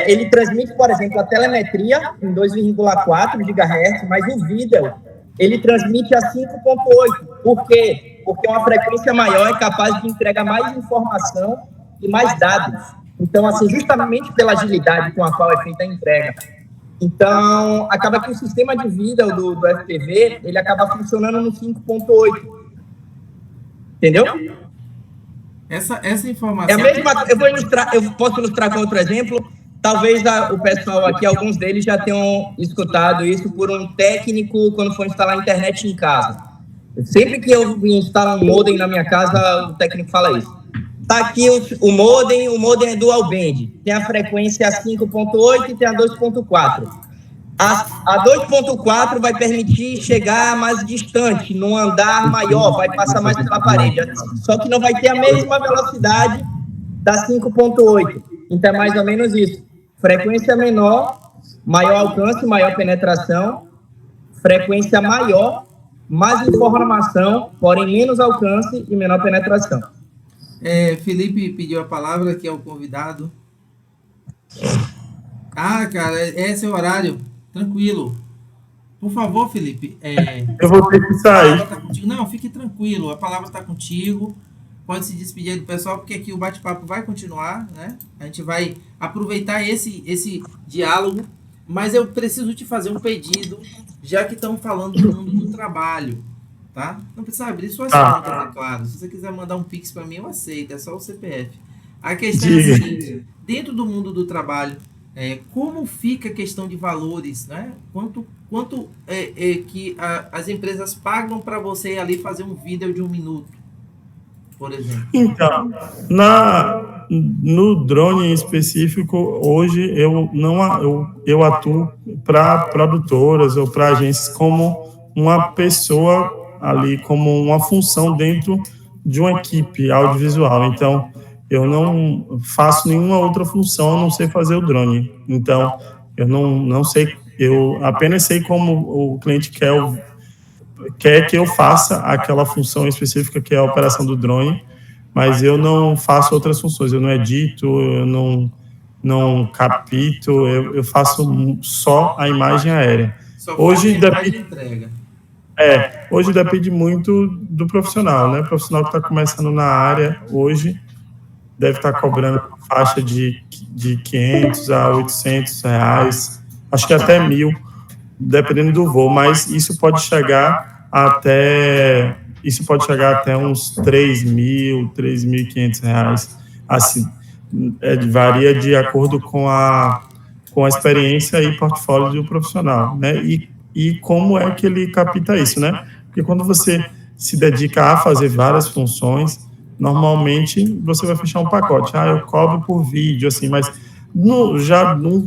Ele transmite, por exemplo, a telemetria em 2,4 GHz, mas o vídeo ele transmite a 5.8. Por quê? Porque uma frequência maior é capaz de entregar mais informação e mais dados. Então, assim, justamente pela agilidade com a qual é feita a entrega. Então, acaba que o sistema de vida do FPV, ele acaba funcionando no 5.8. Entendeu? Essa informação... É a mesma, eu posso ilustrar com outro exemplo. Talvez o pessoal aqui, alguns deles já tenham escutado isso por um técnico quando for instalar a internet em casa. Sempre que eu instalo um modem na minha casa, o técnico fala isso. Tá aqui o modem é dual band. Tem a frequência 5.8 e tem a 2.4. A 2.4 vai permitir chegar mais distante, num andar maior, vai passar mais pela parede. Só que não vai ter a mesma velocidade da 5.8. Então é mais ou menos isso. Frequência menor, maior alcance, maior penetração. Frequência maior, mais informação, porém menos alcance e menor penetração. Felipe pediu a palavra, que é o convidado. Ah, cara, esse é o horário. Tranquilo. Por favor, Felipe. Eu vou ter que sair. Tá contigo. Não, fique tranquilo, a palavra está contigo. Pode se despedir do pessoal, porque aqui o bate-papo vai continuar, né? A gente vai aproveitar esse diálogo, mas eu preciso te fazer um pedido, já que estamos falando do mundo do trabalho, tá? Não precisa abrir suas contas, é claro. Se você quiser mandar um Pix para mim, eu aceito, é só o CPF. A questão é a seguinte, dentro do mundo do trabalho, como fica a questão de valores, né? Quanto que as empresas pagam para você ir ali fazer um vídeo de 1 minuto, por exemplo? Então, no drone em específico, hoje eu atuo para produtoras ou para agências como uma pessoa ali, como uma função dentro de uma equipe audiovisual. Então, eu não faço nenhuma outra função a não ser fazer o drone. Então, eu não sei, eu apenas sei como o cliente quer que eu faça aquela função específica que é a operação do drone, mas eu não faço outras funções, eu não edito, eu não capito, eu faço só a imagem aérea. Hoje depende muito do profissional, né? O profissional que está começando na área hoje deve estar cobrando faixa de 500 a 800 reais, acho que até 1.000, dependendo do voo, mas isso pode chegar até uns 3.000, 3.500 reais, assim, varia de acordo com a experiência e portfólio do profissional, né, e como é que ele capta isso, né, porque quando você se dedica a fazer várias funções, normalmente você vai fechar um pacote, eu cobro por vídeo, assim, mas no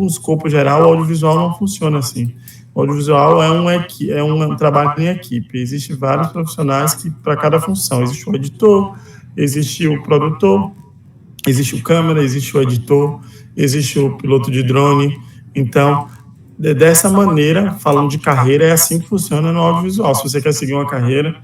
escopo geral, o audiovisual não funciona assim. O audiovisual é um trabalho em equipe. Existem vários profissionais para cada função. Existe o editor, existe o produtor, existe o câmera, existe o editor, existe o piloto de drone. Então, dessa maneira, falando de carreira, é assim que funciona no audiovisual. Se você quer seguir uma carreira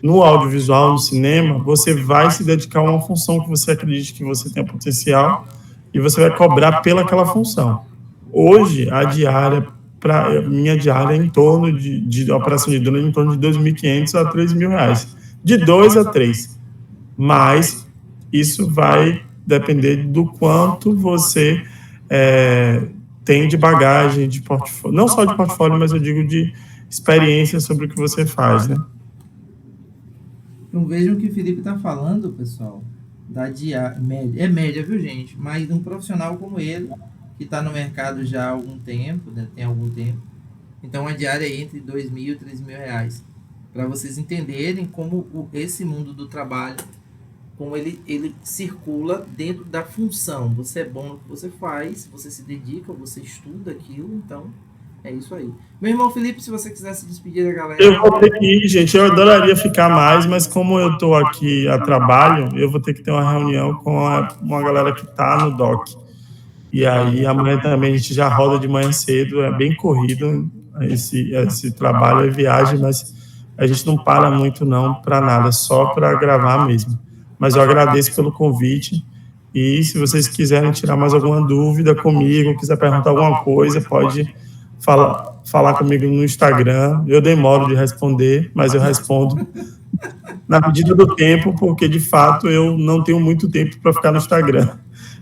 no audiovisual, no cinema, você vai se dedicar a uma função que você acredite que você tem potencial e você vai cobrar pelaquela função. Hoje, minha diária é em torno de operação de drone, em torno de 2.500 a 3.000 reais. De 2 a 3. Mas isso vai depender do quanto você tem de bagagem, de portfólio. Não só de portfólio, mas eu digo de experiência sobre o que você faz, né? Então vejam o que o Felipe está falando, pessoal, da diária média. É média, viu, gente? Mas de um profissional como ele, que está no mercado já há algum tempo, né? Tem algum tempo. Então a diária é entre 2.000 e 3.000 reais. Para vocês entenderem como esse mundo do trabalho, como ele circula dentro da função. Você é bom no que você faz, você se dedica, você estuda aquilo, então é isso aí. Meu irmão Felipe, se você quiser se despedir da galera... Eu vou ter que ir, gente. Eu adoraria ficar mais, mas como eu estou aqui a trabalho, eu vou ter que ter uma reunião com uma galera que está no DOC. E aí, amanhã também a gente já roda de manhã cedo, é bem corrido esse trabalho, é viagem, mas a gente não para muito não para nada, só para gravar mesmo. Mas eu agradeço pelo convite e se vocês quiserem tirar mais alguma dúvida comigo, quiser perguntar alguma coisa, pode falar comigo no Instagram. Eu demoro de responder, mas eu respondo na medida do tempo, porque de fato eu não tenho muito tempo para ficar no Instagram.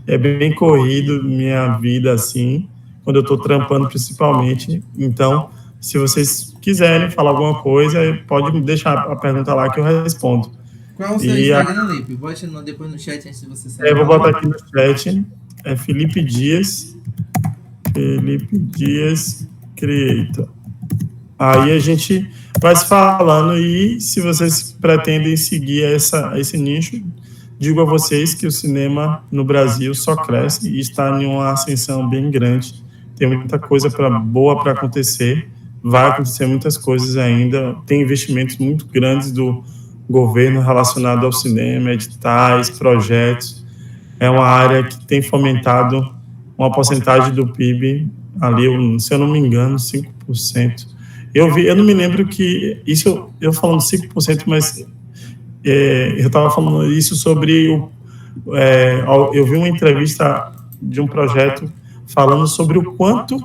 É bem corrido minha vida assim, quando eu estou trampando principalmente. Então, se vocês quiserem falar alguma coisa, pode me deixar a pergunta lá que eu respondo. Qual é o seu Instagram, Lipe? Bote depois no chat antes de você sair. Eu vou botar aqui no chat. É Felipe Dias. Felipe Dias Creator. Aí a gente vai se falando e se vocês pretendem seguir esse nicho, digo a vocês que o cinema no Brasil só cresce e está em uma ascensão bem grande. Tem muita coisa boa para acontecer. Vai acontecer muitas coisas ainda. Tem investimentos muito grandes do governo relacionado ao cinema, editais, projetos. É uma área que tem fomentado uma porcentagem do PIB ali, se eu não me engano, 5%. Eu não me lembro que isso, eu falando 5%, mas eu estava falando isso sobre eu vi uma entrevista de um projeto falando sobre o quanto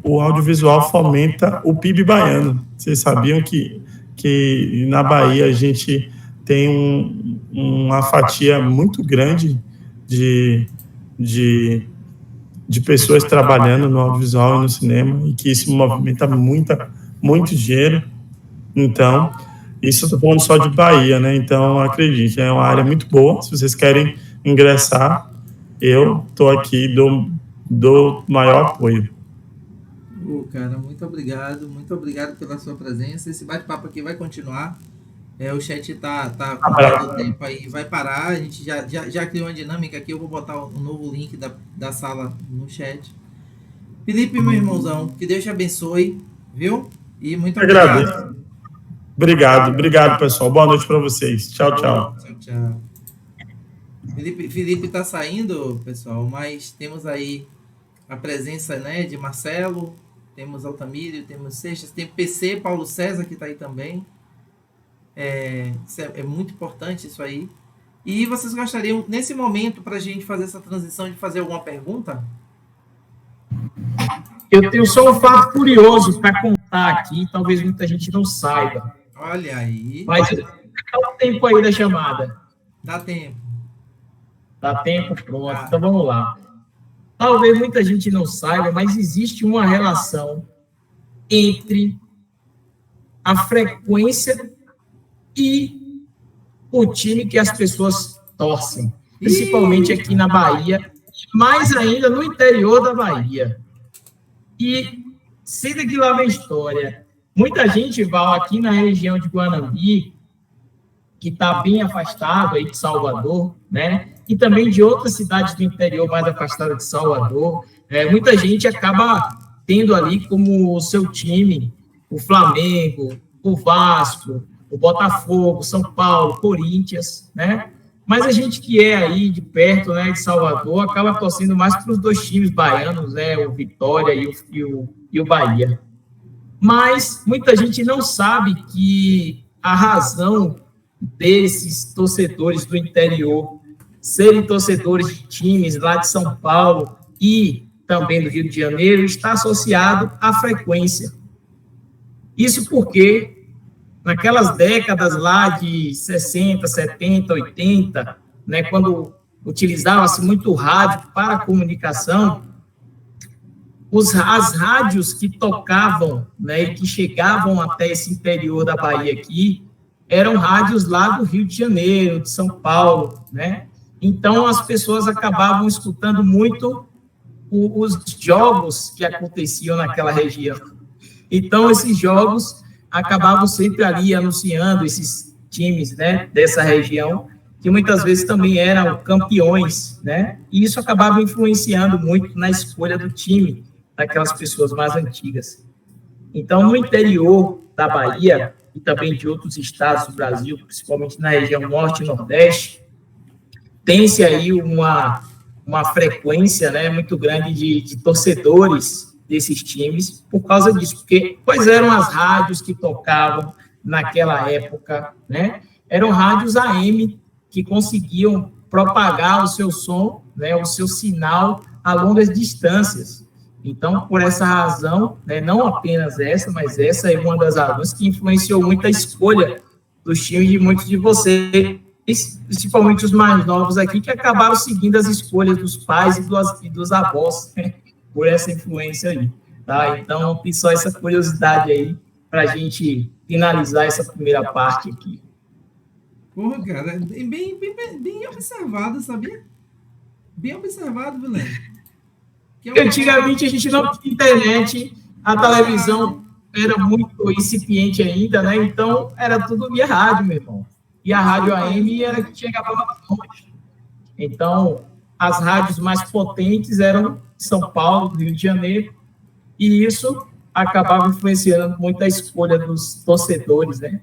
o audiovisual fomenta o PIB baiano. Vocês sabiam que na Bahia a gente tem uma fatia muito grande de pessoas trabalhando no audiovisual e no cinema, e que isso movimenta muito dinheiro. Então, isso eu estou falando só de Bahia, né? Então, acredite, é uma área muito boa. Se vocês querem ingressar, eu estou aqui, dou maior apoio. Cara, muito obrigado pela sua presença. Esse bate-papo aqui vai continuar. O chat tá com todo o tempo aí, vai parar. A gente já criou uma dinâmica aqui. Eu vou botar um novo link da sala no chat. Felipe, meu irmãozão, que Deus te abençoe, viu? E muito obrigado. Obrigado, pessoal. Boa noite para vocês. Tchau. Tchau. Felipe tá saindo, pessoal, mas temos aí a presença, né, de Marcelo, temos Altamiro, temos Seixas, tem PC, Paulo César, que tá aí também. É muito importante isso aí. E vocês gostariam, nesse momento, para a gente fazer essa transição, de fazer alguma pergunta? Eu tenho só um fato curioso para contar aqui, talvez muita gente não saiba. Olha aí. Mas dá o tempo aí da chamada. Dá tempo. Dá tempo? Pronto. Então vamos lá. Talvez muita gente não saiba, mas existe uma relação entre a frequência e o time que as pessoas torcem, principalmente aqui na Bahia, mais ainda no interior da Bahia. E sendo que lá vem história, muita gente vai aqui na região de Guanambi, que está bem afastado aí de Salvador, né? E também de outras cidades do interior mais afastadas de Salvador. Muita gente acaba tendo ali como o seu time o Flamengo, o Vasco, o Botafogo, São Paulo, Corinthians, né? Mas a gente que é aí de perto, né, de Salvador, acaba torcendo mais para os dois times baianos, né, o Vitória e o Bahia. Mas muita gente não sabe que a razão desses torcedores do interior serem torcedores de times lá de São Paulo e também do Rio de Janeiro está associado à frequência. Isso porque naquelas décadas lá de 60, 70, 80, né, quando utilizava-se muito o rádio para a comunicação, as rádios que tocavam, né, e que chegavam até esse interior da Bahia aqui, eram rádios lá do Rio de Janeiro, de São Paulo, né? Então, as pessoas acabavam escutando muito os jogos que aconteciam naquela região. Então, esses jogos acabavam sempre ali anunciando esses times, né, dessa região, que muitas vezes também eram campeões, né? E isso acabava influenciando muito na escolha do time daquelas pessoas mais antigas. Então, no interior da Bahia e também de outros estados do Brasil, principalmente na região norte e nordeste, tem-se aí uma frequência, né, muito grande de torcedores desses times por causa disso, porque quais eram as rádios que tocavam naquela época, né? Eram rádios AM que conseguiam propagar o seu som, né, o seu sinal a longas distâncias. Então, por essa razão, né, não apenas essa, mas essa é uma das razões que influenciou muito a escolha dos times de muitos de vocês, principalmente os mais novos aqui, que acabaram seguindo as escolhas dos pais e dos avós, né, por essa influência aí. Tá? Então, tem só essa curiosidade aí para a gente finalizar essa primeira parte aqui. Porra, cara, bem observado, sabia? Bem observado, Vilene. Antigamente a gente não tinha internet, a televisão era muito incipiente ainda, né? Então era tudo via rádio, meu irmão. E a rádio AM era que chegava mais longe. Então as rádios mais potentes eram São Paulo, Rio de Janeiro, e isso acabava influenciando muito a escolha dos torcedores, né?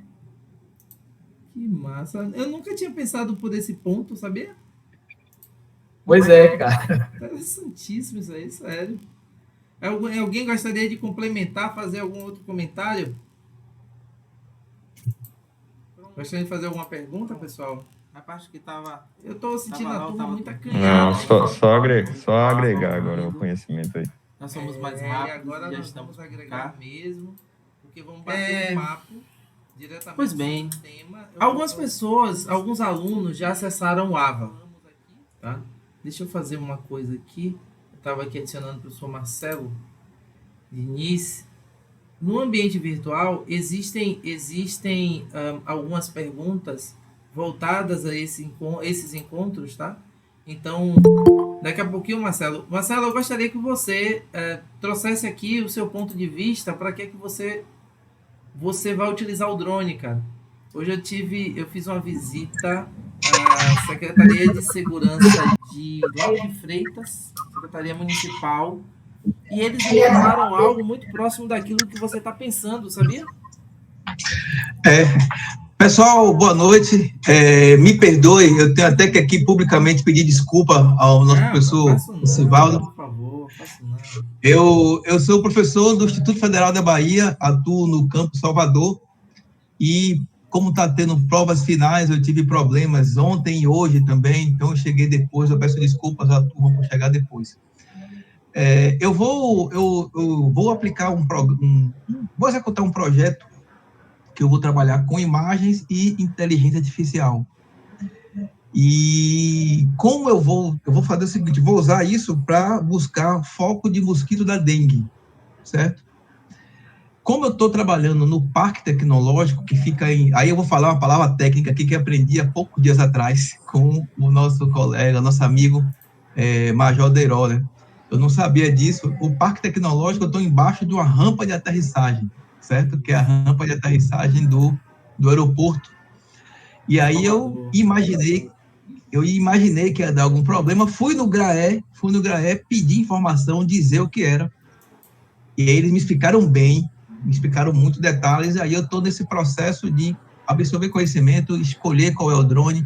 Que massa. Eu nunca tinha pensado por esse ponto, sabia? Pois é, cara. Interessantíssimo isso aí, sério. Alguém gostaria de complementar, fazer algum outro comentário? Gostaria de fazer alguma pergunta, pessoal? A parte que tava... Eu tô sentindo a turma muito acanhada. Não, só agregar agora o conhecimento aí. Nós somos mais rápidos, agora já estamos a agregar mesmo, porque vamos bater um papo diretamente. Pois bem, tema. Algumas pessoas, alguns alunos já acessaram o AVA, tá? Deixa eu fazer uma coisa aqui. Eu estava aqui adicionando o professor Marcelo Diniz. No ambiente virtual, existem algumas perguntas voltadas a esses encontros, tá? Então, daqui a pouquinho, Marcelo, eu gostaria que você trouxesse aqui o seu ponto de vista para que você vai utilizar o drone, cara. Hoje eu fiz uma visita à Secretaria de Segurança de Lauro de Freitas, Secretaria Municipal, e eles me falaram algo muito próximo daquilo que você está pensando, sabia? Pessoal, boa noite. Me perdoe, eu tenho até que aqui publicamente pedir desculpa ao nosso professor Sivaldo. Por favor, faço nada. Eu sou professor do Instituto Federal da Bahia, atuo no Campo Salvador, e como está tendo provas finais, eu tive problemas ontem e hoje também, então eu cheguei depois, eu peço desculpas à turma por chegar depois. Eu vou aplicar vou executar um projeto que eu vou trabalhar com imagens e inteligência artificial. E como eu vou fazer o seguinte, vou usar isso para buscar foco de mosquito da dengue, certo? Como eu estou trabalhando no Parque Tecnológico, que fica aí eu vou falar uma palavra técnica aqui que aprendi há poucos dias atrás com o nosso colega, nosso amigo Major Deiró, né? Eu não sabia disso. O Parque Tecnológico, eu estou embaixo de uma rampa de aterrissagem, certo? Que é a rampa de aterrissagem do aeroporto. E aí eu imaginei que ia dar algum problema, fui no GRAE, pedi informação, dizer o que era. E aí eles me explicaram bem, me explicaram muitos detalhes, aí eu estou nesse processo de absorver conhecimento, escolher qual é o drone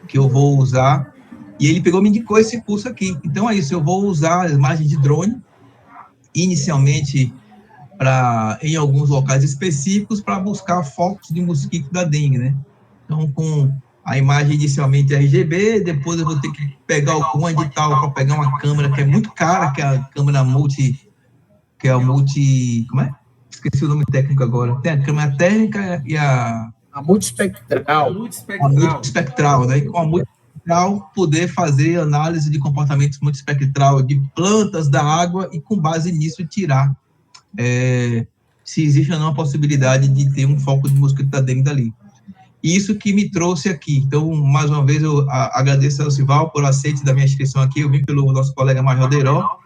que eu vou usar. E ele me indicou esse curso aqui. Então é isso, eu vou usar as imagens de drone, inicialmente em alguns locais específicos, para buscar focos de mosquito da dengue, né? Então, com a imagem inicialmente RGB, depois eu vou ter que pegar algum edital para pegar uma câmera que é muito cara, que é a câmera como é? Esqueci o nome técnico agora. Tem a câmera térmica e a multispectral. A multispectral, né? E com a multispectral poder fazer análise de comportamentos multispectral de plantas, da água, e com base nisso tirar se existe ou não a possibilidade de ter um foco de mosquito da dengue dali. Isso que me trouxe aqui. Então, mais uma vez, eu agradeço ao Sival por aceite da minha inscrição aqui. Eu vim pelo nosso colega Major Deiró.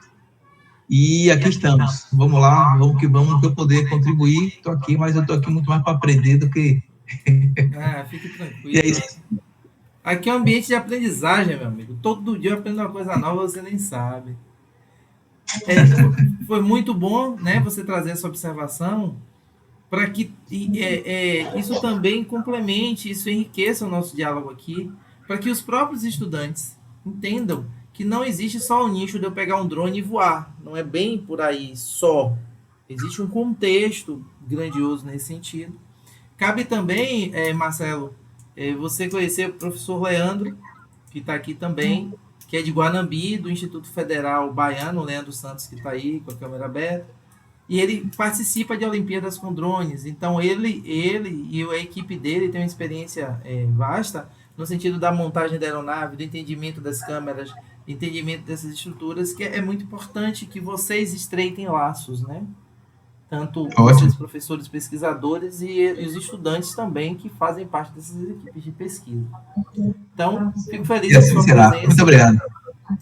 E aqui estamos. Vamos lá, vamos que eu poder contribuir. Estou aqui, mas eu estou aqui muito mais para aprender do que... Fique tranquilo. E é isso. Aqui é um ambiente de aprendizagem, meu amigo. Todo dia eu aprendo uma coisa nova, você nem sabe. Foi muito bom, né, você trazer essa observação para que isso também complemente, isso enriqueça o nosso diálogo aqui, para que os próprios estudantes entendam que não existe só o nicho de eu pegar um drone e voar. Não é bem por aí só. Existe um contexto grandioso nesse sentido. Cabe também, Marcelo, você conhecer o professor Leandro, que está aqui também, que é de Guanambi, do Instituto Federal Baiano, Leandro Santos, que está aí com a câmera aberta, e ele participa de Olimpíadas com drones. Então, ele e a equipe dele tem uma experiência vasta no sentido da montagem da aeronave, do entendimento das câmeras, entendimento dessas estruturas, que é muito importante que vocês estreitem laços, né? Tanto vocês, professores, pesquisadores, e os estudantes também, que fazem parte dessas equipes de pesquisa. Então, fico feliz com a sua presença. Muito obrigado.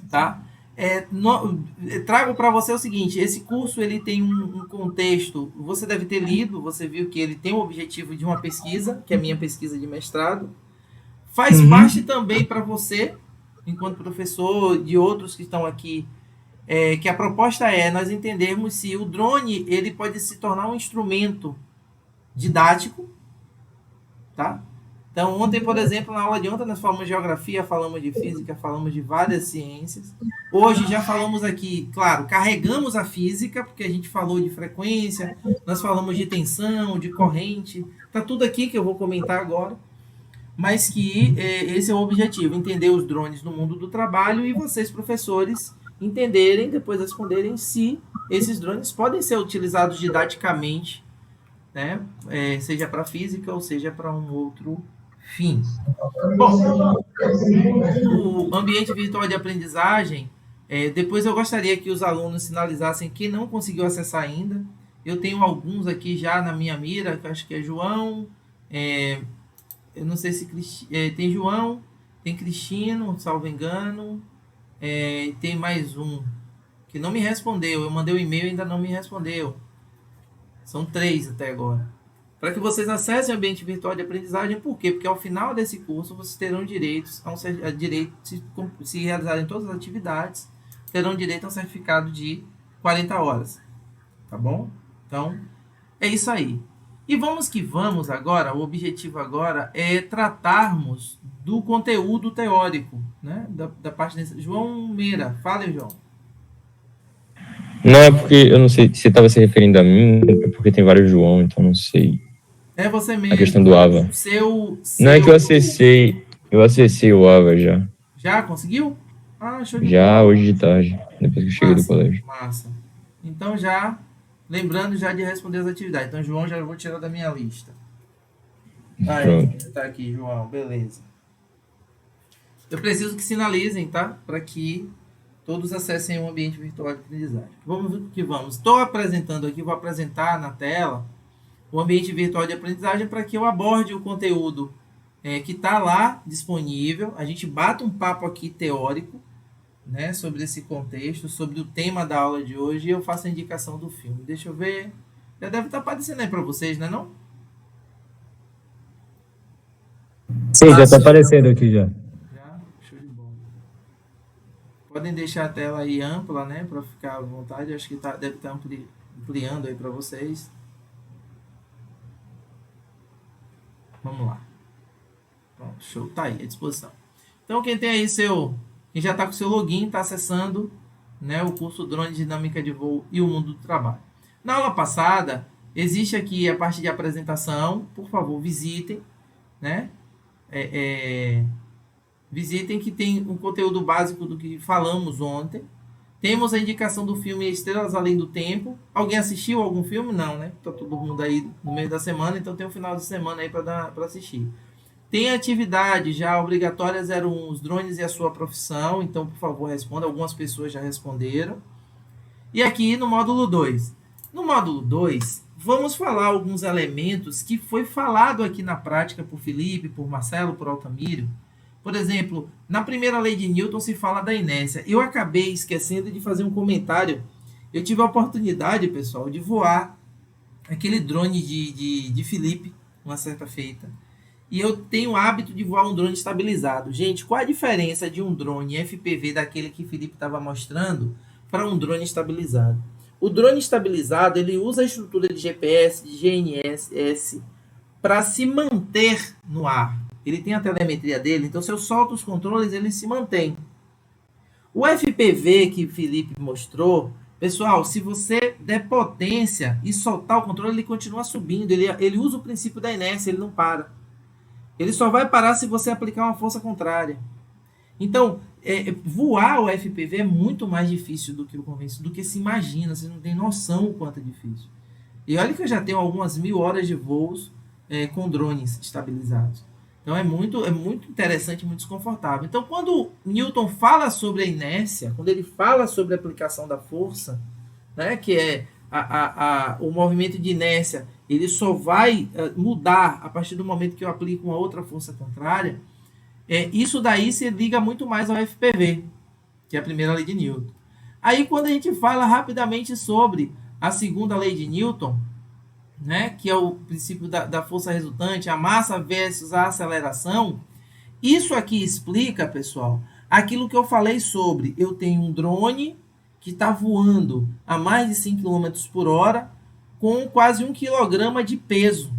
Tá? Trago para você o seguinte: esse curso ele tem um contexto, você deve ter lido, você viu que ele tem o objetivo de uma pesquisa, que é a minha pesquisa de mestrado. Faz parte também para você, enquanto professor, de outros que estão aqui, que a proposta é nós entendermos se o drone ele pode se tornar um instrumento didático, tá? Então, ontem, por exemplo, na aula de ontem, nós falamos de geografia, falamos de física, falamos de várias ciências. Hoje já falamos aqui, claro, carregamos a física, porque a gente falou de frequência, nós falamos de tensão, de corrente, tá tudo aqui que eu vou comentar agora, mas que esse é o objetivo, entender os drones no mundo do trabalho e vocês, professores, entenderem, depois responderem se esses drones podem ser utilizados didaticamente, né? Seja para física ou seja para um outro fim. Bom, o ambiente virtual de aprendizagem, depois eu gostaria que os alunos sinalizassem quem não conseguiu acessar ainda. Eu tenho alguns aqui já na minha mira, que eu acho que é João, eu não sei se tem João, tem Cristino, salvo engano, tem mais um que não me respondeu. Eu mandei um e-mail e ainda não me respondeu. São 3 até agora. Para que vocês acessem o ambiente virtual de aprendizagem, por quê? Porque ao final desse curso vocês terão direitos se realizarem todas as atividades, terão direito a um certificado de 40 horas. Tá bom? Então, é isso aí. E vamos que vamos agora, o objetivo agora é tratarmos do conteúdo teórico, né? Da parte desse. João Meira, fala, João. Não, é porque eu não sei se você estava se referindo a mim, é porque tem vários João, então não sei. É você mesmo. A questão do Ava. Não é que eu acessei o Ava já. Já conseguiu? Ah, show de Já bola. hoje de tarde, depois que eu cheguei do colégio. Massa. Então já, lembrando já de responder as atividades. Então, João, já vou tirar da minha lista. Tá aqui, João, beleza. Eu preciso que sinalizem, tá? Para que todos acessem o ambiente virtual de aprendizagem. Vamos ver o que vamos. Estou apresentando aqui, vou apresentar na tela o ambiente virtual de aprendizagem para que eu aborde o conteúdo que está lá disponível. A gente bata um papo aqui teórico, né, sobre esse contexto, sobre o tema da aula de hoje, e eu faço a indicação do filme. Deixa eu ver. Já deve estar aparecendo aí para vocês, né, não? Sim, já está aparecendo aqui já. Show de bola. Podem deixar a tela aí ampla, né, para ficar à vontade. Acho que deve estar ampliando aí para vocês. Vamos lá. Pronto, show. Tá aí à disposição. Então, quem tem aí quem já está com seu login, está acessando, né, o curso Drone Dinâmica de Voo e o Mundo do Trabalho. Na aula passada, existe aqui a parte de apresentação. Por favor, visitem, né? Visitem, que tem um conteúdo básico do que falamos ontem. Temos a indicação do filme Estrelas Além do Tempo. Alguém assistiu algum filme? Não, né? Tá todo mundo aí no meio da semana, então tem um final de semana aí para assistir. Tem atividade já obrigatória 01, os drones e a sua profissão. Então, por favor, responda. Algumas pessoas já responderam. E aqui no módulo 2. No módulo 2, vamos falar alguns elementos que foi falado aqui na prática por Felipe, por Marcelo, por Altamiro. Por exemplo, na primeira lei de Newton se fala da inércia. Eu acabei esquecendo de fazer um comentário. Eu tive a oportunidade, pessoal, de voar aquele drone de Felipe, uma certa feita. E eu tenho o hábito de voar um drone estabilizado. Gente, qual a diferença de um drone FPV daquele que Felipe estava mostrando para um drone estabilizado? O drone estabilizado, ele usa a estrutura de GPS, de GNSS, para se manter no ar. Ele tem a telemetria dele, então se eu solto os controles, ele se mantém. O FPV que Felipe mostrou, pessoal, se você der potência e soltar o controle, ele continua subindo. Ele usa o princípio da inércia, ele não para. Ele só vai parar se você aplicar uma força contrária. Então, voar o FPV é muito mais difícil do que o convencional, do que se imagina. Você não tem noção o quanto é difícil. E olha que eu já tenho algumas 1000 horas de voos com drones estabilizados. Então, é muito interessante, muito desconfortável. Então, quando Newton fala sobre a inércia, quando ele fala sobre a aplicação da força, né, que é o movimento de inércia, ele só vai mudar a partir do momento que eu aplico uma outra força contrária, isso daí se liga muito mais ao FPV, que é a primeira lei de Newton. Aí, quando a gente fala rapidamente sobre a segunda lei de Newton, né, que é o princípio da força resultante, a massa versus a aceleração, isso aqui explica, pessoal, aquilo que eu falei sobre, eu tenho um drone que está voando a mais de 100 km por hora com quase 1 kg de peso.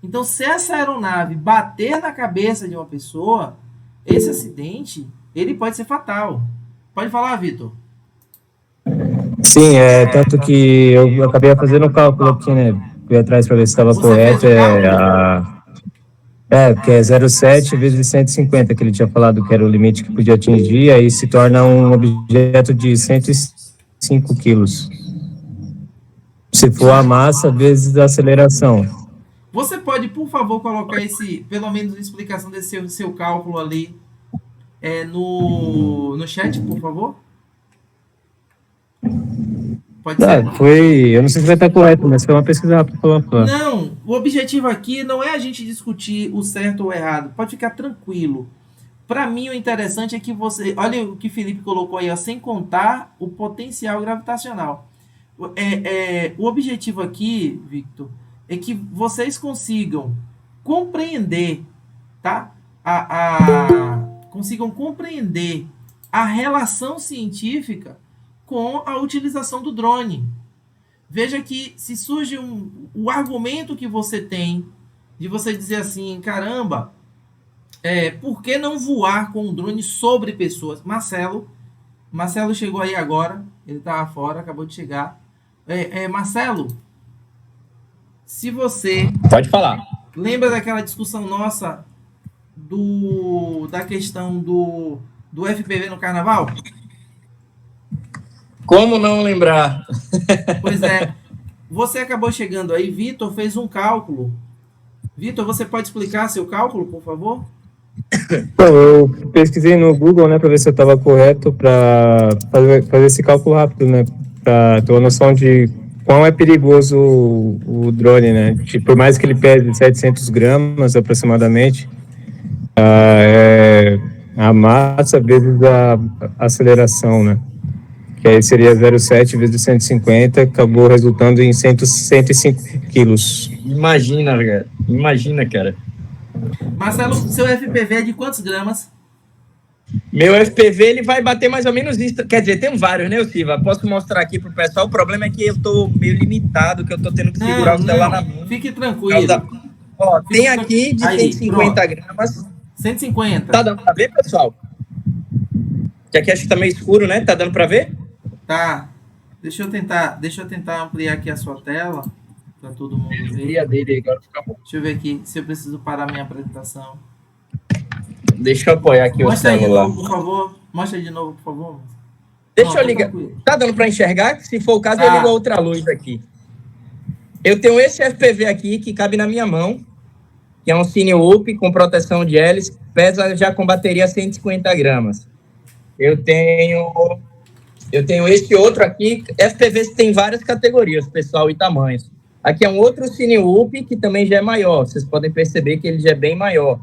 Então, se essa aeronave bater na cabeça de uma pessoa, esse acidente, ele pode ser fatal. Pode falar, Vitor. Sim, tanto que eu acabei fazendo um cálculo aqui, né? Fui atrás para ver se estava correto. Que é 0,7 vezes 150, que ele tinha falado que era o limite que podia atingir, aí se torna um objeto de 105 quilos. Se for a massa vezes a aceleração. Você pode, por favor, colocar pelo menos a explicação desse seu cálculo ali no chat, por favor? Pode ser? Eu não sei se vai estar correto, mas foi uma pesquisa rápida. Não, o objetivo aqui não é a gente discutir o certo ou o errado. Pode ficar tranquilo. Para mim, o interessante é que você... Olha o que o Felipe colocou aí, ó, sem contar o potencial gravitacional. O objetivo aqui, Victor, é que vocês consigam compreender, tá? Consigam compreender a relação científica com a utilização do drone. Veja que se surge o argumento que você tem de você dizer assim, caramba, por que não voar com um drone sobre pessoas? Marcelo chegou aí agora, ele estava fora, acabou de chegar. Marcelo, se você... Pode falar. Lembra daquela discussão nossa da questão do FPV no carnaval? Como não lembrar? Pois é. Você acabou chegando aí, Vitor fez um cálculo. Vitor, você pode explicar seu cálculo, por favor? Então, eu pesquisei no Google, né, para ver se eu estava correto para fazer esse cálculo rápido, né, para ter uma noção de quão é perigoso o drone, né? Por mais que ele pese 700 gramas aproximadamente, a massa vezes a aceleração, né? Que aí seria 0,7 vezes 150, acabou resultando em 105 quilos. Imagina, cara. Marcelo, seu FPV é de quantos gramas? Meu FPV, ele vai bater mais ou menos isso. Quer dizer, tem vários, né, Silva? Posso mostrar aqui pro pessoal. O problema é que eu tô meio limitado, que eu tô tendo que segurar o celular na mão. Fique tranquilo. Ó, tem aqui de 150 gramas. 150. Tá dando pra ver, pessoal? Que aqui acho que tá meio escuro, né? Tá dando pra ver? Tá. Deixa eu tentar ampliar aqui a sua tela para todo mundo ver. Agora fica bom. Deixa eu ver aqui se eu preciso parar minha apresentação. Deixa eu apoiar aqui o celular. Mostra aí de novo, por favor. Mostra aí de novo, por favor. Deixa eu ligar. Tá dando para enxergar? Se for o caso, eu ligo a outra luz aqui. Eu tenho esse FPV aqui que cabe na minha mão, que é um Cinewoop com proteção de hélice, pesa já com bateria 150 gramas. Eu tenho esse outro aqui. FPVs tem várias categorias, pessoal, e tamanhos. Aqui é um outro Cinewoop que também já é maior. Vocês podem perceber que ele já é bem maior.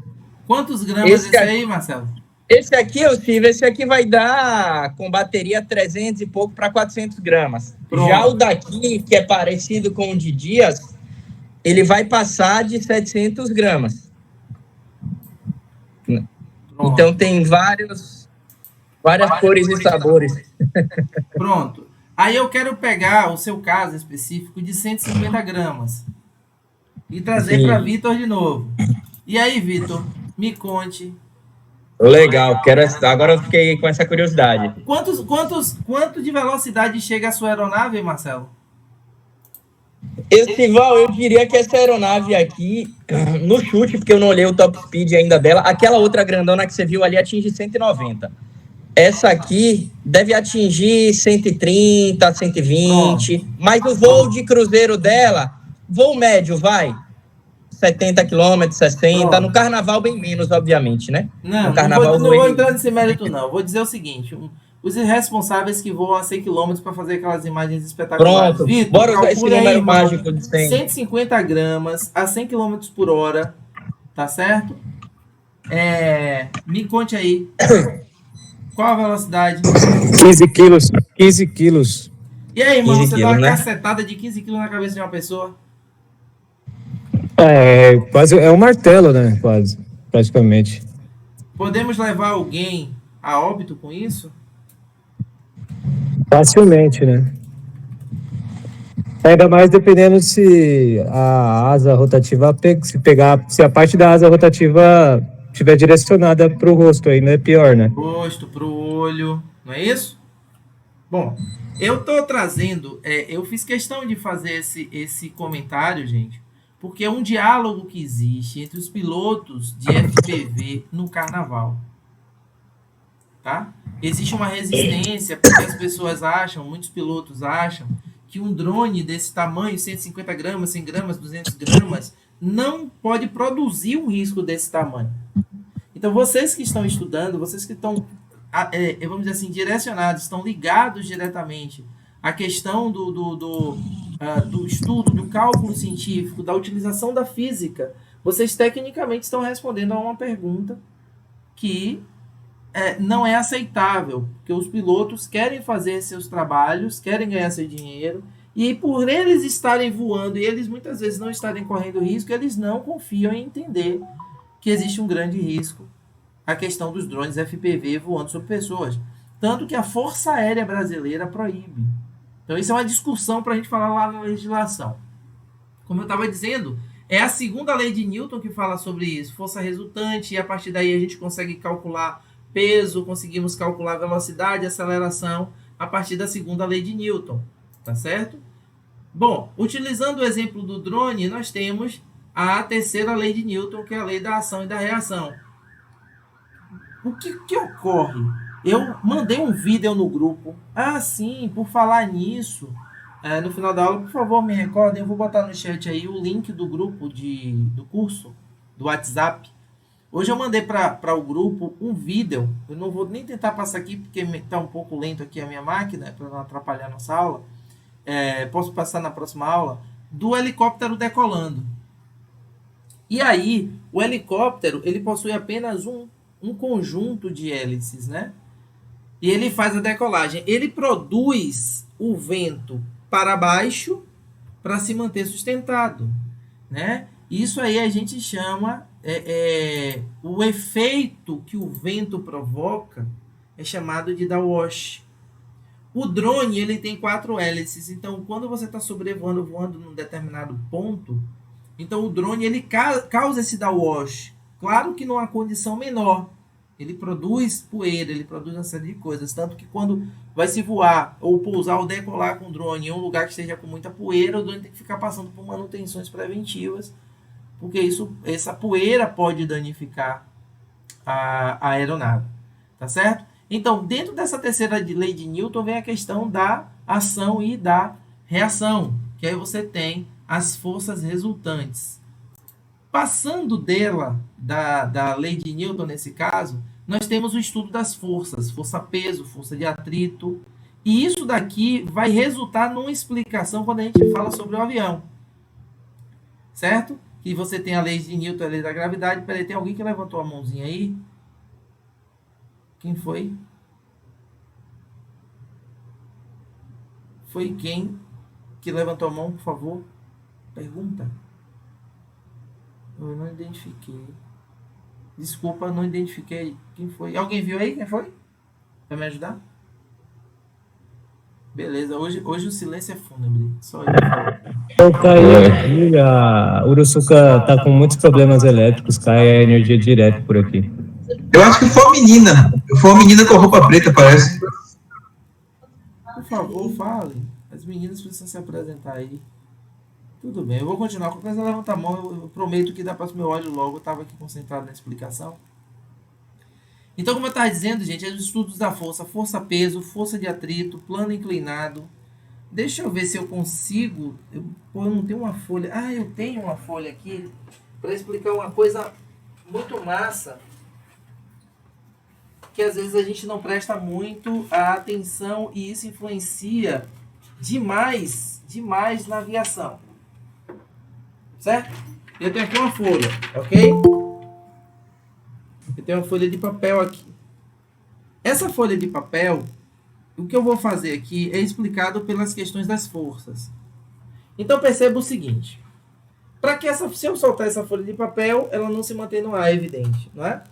Quantos gramas esse aí, Marcelo? Esse aqui, esse aqui vai dar com bateria 300 e pouco para 400 gramas. Pronto. Já o daqui, que é parecido com o de Dias, ele vai passar de 700 gramas. Pronto. Então tem várias cores e sabores. Pronto. Aí eu quero pegar o seu caso específico de 150 gramas e trazer para Vitor de novo. E aí, Vitor, me conte. Legal, agora eu fiquei com essa curiosidade. Quanto de velocidade chega a sua aeronave, Marcelo? Val, eu diria que essa aeronave aqui, no chute, porque eu não olhei o top speed ainda dela, aquela outra grandona que você viu ali atinge 190. Essa aqui deve atingir 130, 120, mas o voo de cruzeiro dela, voo médio, vai, 70 km, 60, no carnaval bem menos, obviamente, né? Não vou entrar nesse mérito, não. Vou dizer o seguinte, os irresponsáveis que voam a 100 km para fazer aquelas imagens espetaculares. Pronto, Vitor, bora usar esse número mágico de 100. 150 gramas a 100 km por hora, tá certo? Me conte aí. Qual a velocidade? 15 quilos. E aí, irmão, você dá uma cacetada de 15 quilos na cabeça de uma pessoa? Quase é um martelo, né? Quase, praticamente. Podemos levar alguém a óbito com isso? Facilmente, né? Ainda mais dependendo se a asa rotativa se a parte da asa rotativa estiver direcionada para o rosto, aí não é pior, né? Rosto, para o olho, não é isso? Bom, eu tô trazendo, eu fiz questão de fazer esse comentário, gente, porque é um diálogo que existe entre os pilotos de FPV no carnaval, tá? Existe uma resistência, porque as pessoas acham, muitos pilotos acham, que um drone desse tamanho, 150 gramas, 100 gramas, 200 gramas, não pode produzir um risco desse tamanho. Então, vocês que estão estudando, vocês que estão, vamos dizer assim, direcionados, estão ligados diretamente à questão do estudo, do cálculo científico, da utilização da física, vocês tecnicamente estão respondendo a uma pergunta que não é aceitável, porque os pilotos querem fazer seus trabalhos, querem ganhar seu dinheiro, e por eles estarem voando e eles muitas vezes não estarem correndo risco, eles não confiam em entender que existe um grande risco, a questão dos drones FPV voando sobre pessoas. Tanto que a Força Aérea Brasileira proíbe. Então isso é uma discussão para a gente falar lá na legislação. Como eu estava dizendo, é a segunda lei de Newton que fala sobre isso, força resultante, e a partir daí a gente consegue calcular peso, conseguimos calcular velocidade, aceleração, a partir da segunda lei de Newton, tá certo? Bom, utilizando o exemplo do drone, nós temos a terceira lei de Newton, que é a lei da ação e da reação. O que ocorre? Eu mandei um vídeo no grupo. Ah, sim, por falar nisso, no final da aula, por favor, me recordem, eu vou botar no chat aí o link do grupo do curso, do WhatsApp. Hoje eu mandei para o grupo um vídeo, eu não vou nem tentar passar aqui, porque está um pouco lento aqui a minha máquina, para não atrapalhar a nossa aula. Posso passar na próxima aula, do helicóptero decolando. E aí, o helicóptero, ele possui apenas um conjunto de hélices, né? E ele faz a decolagem. Ele produz o vento para baixo para se manter sustentado, né? Isso aí a gente chama o efeito que o vento provoca é chamado de downwash. O drone ele tem 4 hélices, então quando você está sobrevoando, voando num determinado ponto, então o drone ele causa esse downwash. Claro que numa condição menor, ele produz poeira, ele produz uma série de coisas, tanto que quando vai se voar ou pousar ou decolar com o drone em um lugar que esteja com muita poeira, o drone tem que ficar passando por manutenções preventivas, porque essa poeira pode danificar a aeronave, tá certo? Então, dentro dessa terceira lei de Newton vem a questão da ação e da reação, que aí você tem as forças resultantes. Passando da lei de Newton nesse caso, nós temos o estudo das forças, força-peso, força de atrito, e isso daqui vai resultar numa explicação quando a gente fala sobre o avião, certo? Que você tem a lei de Newton, a lei da gravidade. Peraí, tem alguém que levantou a mãozinha aí? Quem foi? Foi quem que levantou a mão, por favor? Pergunta. Eu não identifiquei. Desculpa, não identifiquei. Quem foi? Alguém viu aí? Quem foi? Vai me ajudar? Beleza, hoje o silêncio é fúnebre. Só eu falo. Cai, a Uruçuca tá com muitos problemas elétricos, cai a energia direto por aqui. Eu acho que foi uma menina. Foi uma menina com roupa preta, parece. Por favor, fale. As meninas precisam se apresentar aí. Tudo bem, eu vou continuar. Qualquer coisa, levanta a mão. Eu prometo que dá para o meu olho logo. Eu estava aqui concentrado na explicação. Então, como eu estava dizendo, gente, é os estudos da força. Força-peso, força de atrito, plano inclinado. Deixa eu ver se eu consigo... eu não tenho uma folha. Ah, eu tenho uma folha aqui para explicar uma coisa muito massa, que às vezes a gente não presta muito a atenção e isso influencia demais na aviação. Certo? Eu tenho aqui uma folha, ok? Eu tenho uma folha de papel aqui. Essa folha de papel, o que eu vou fazer aqui é explicado pelas questões das forças. Então perceba o seguinte. Para que se eu soltar essa folha de papel, ela não se mantém no ar, é evidente, não é?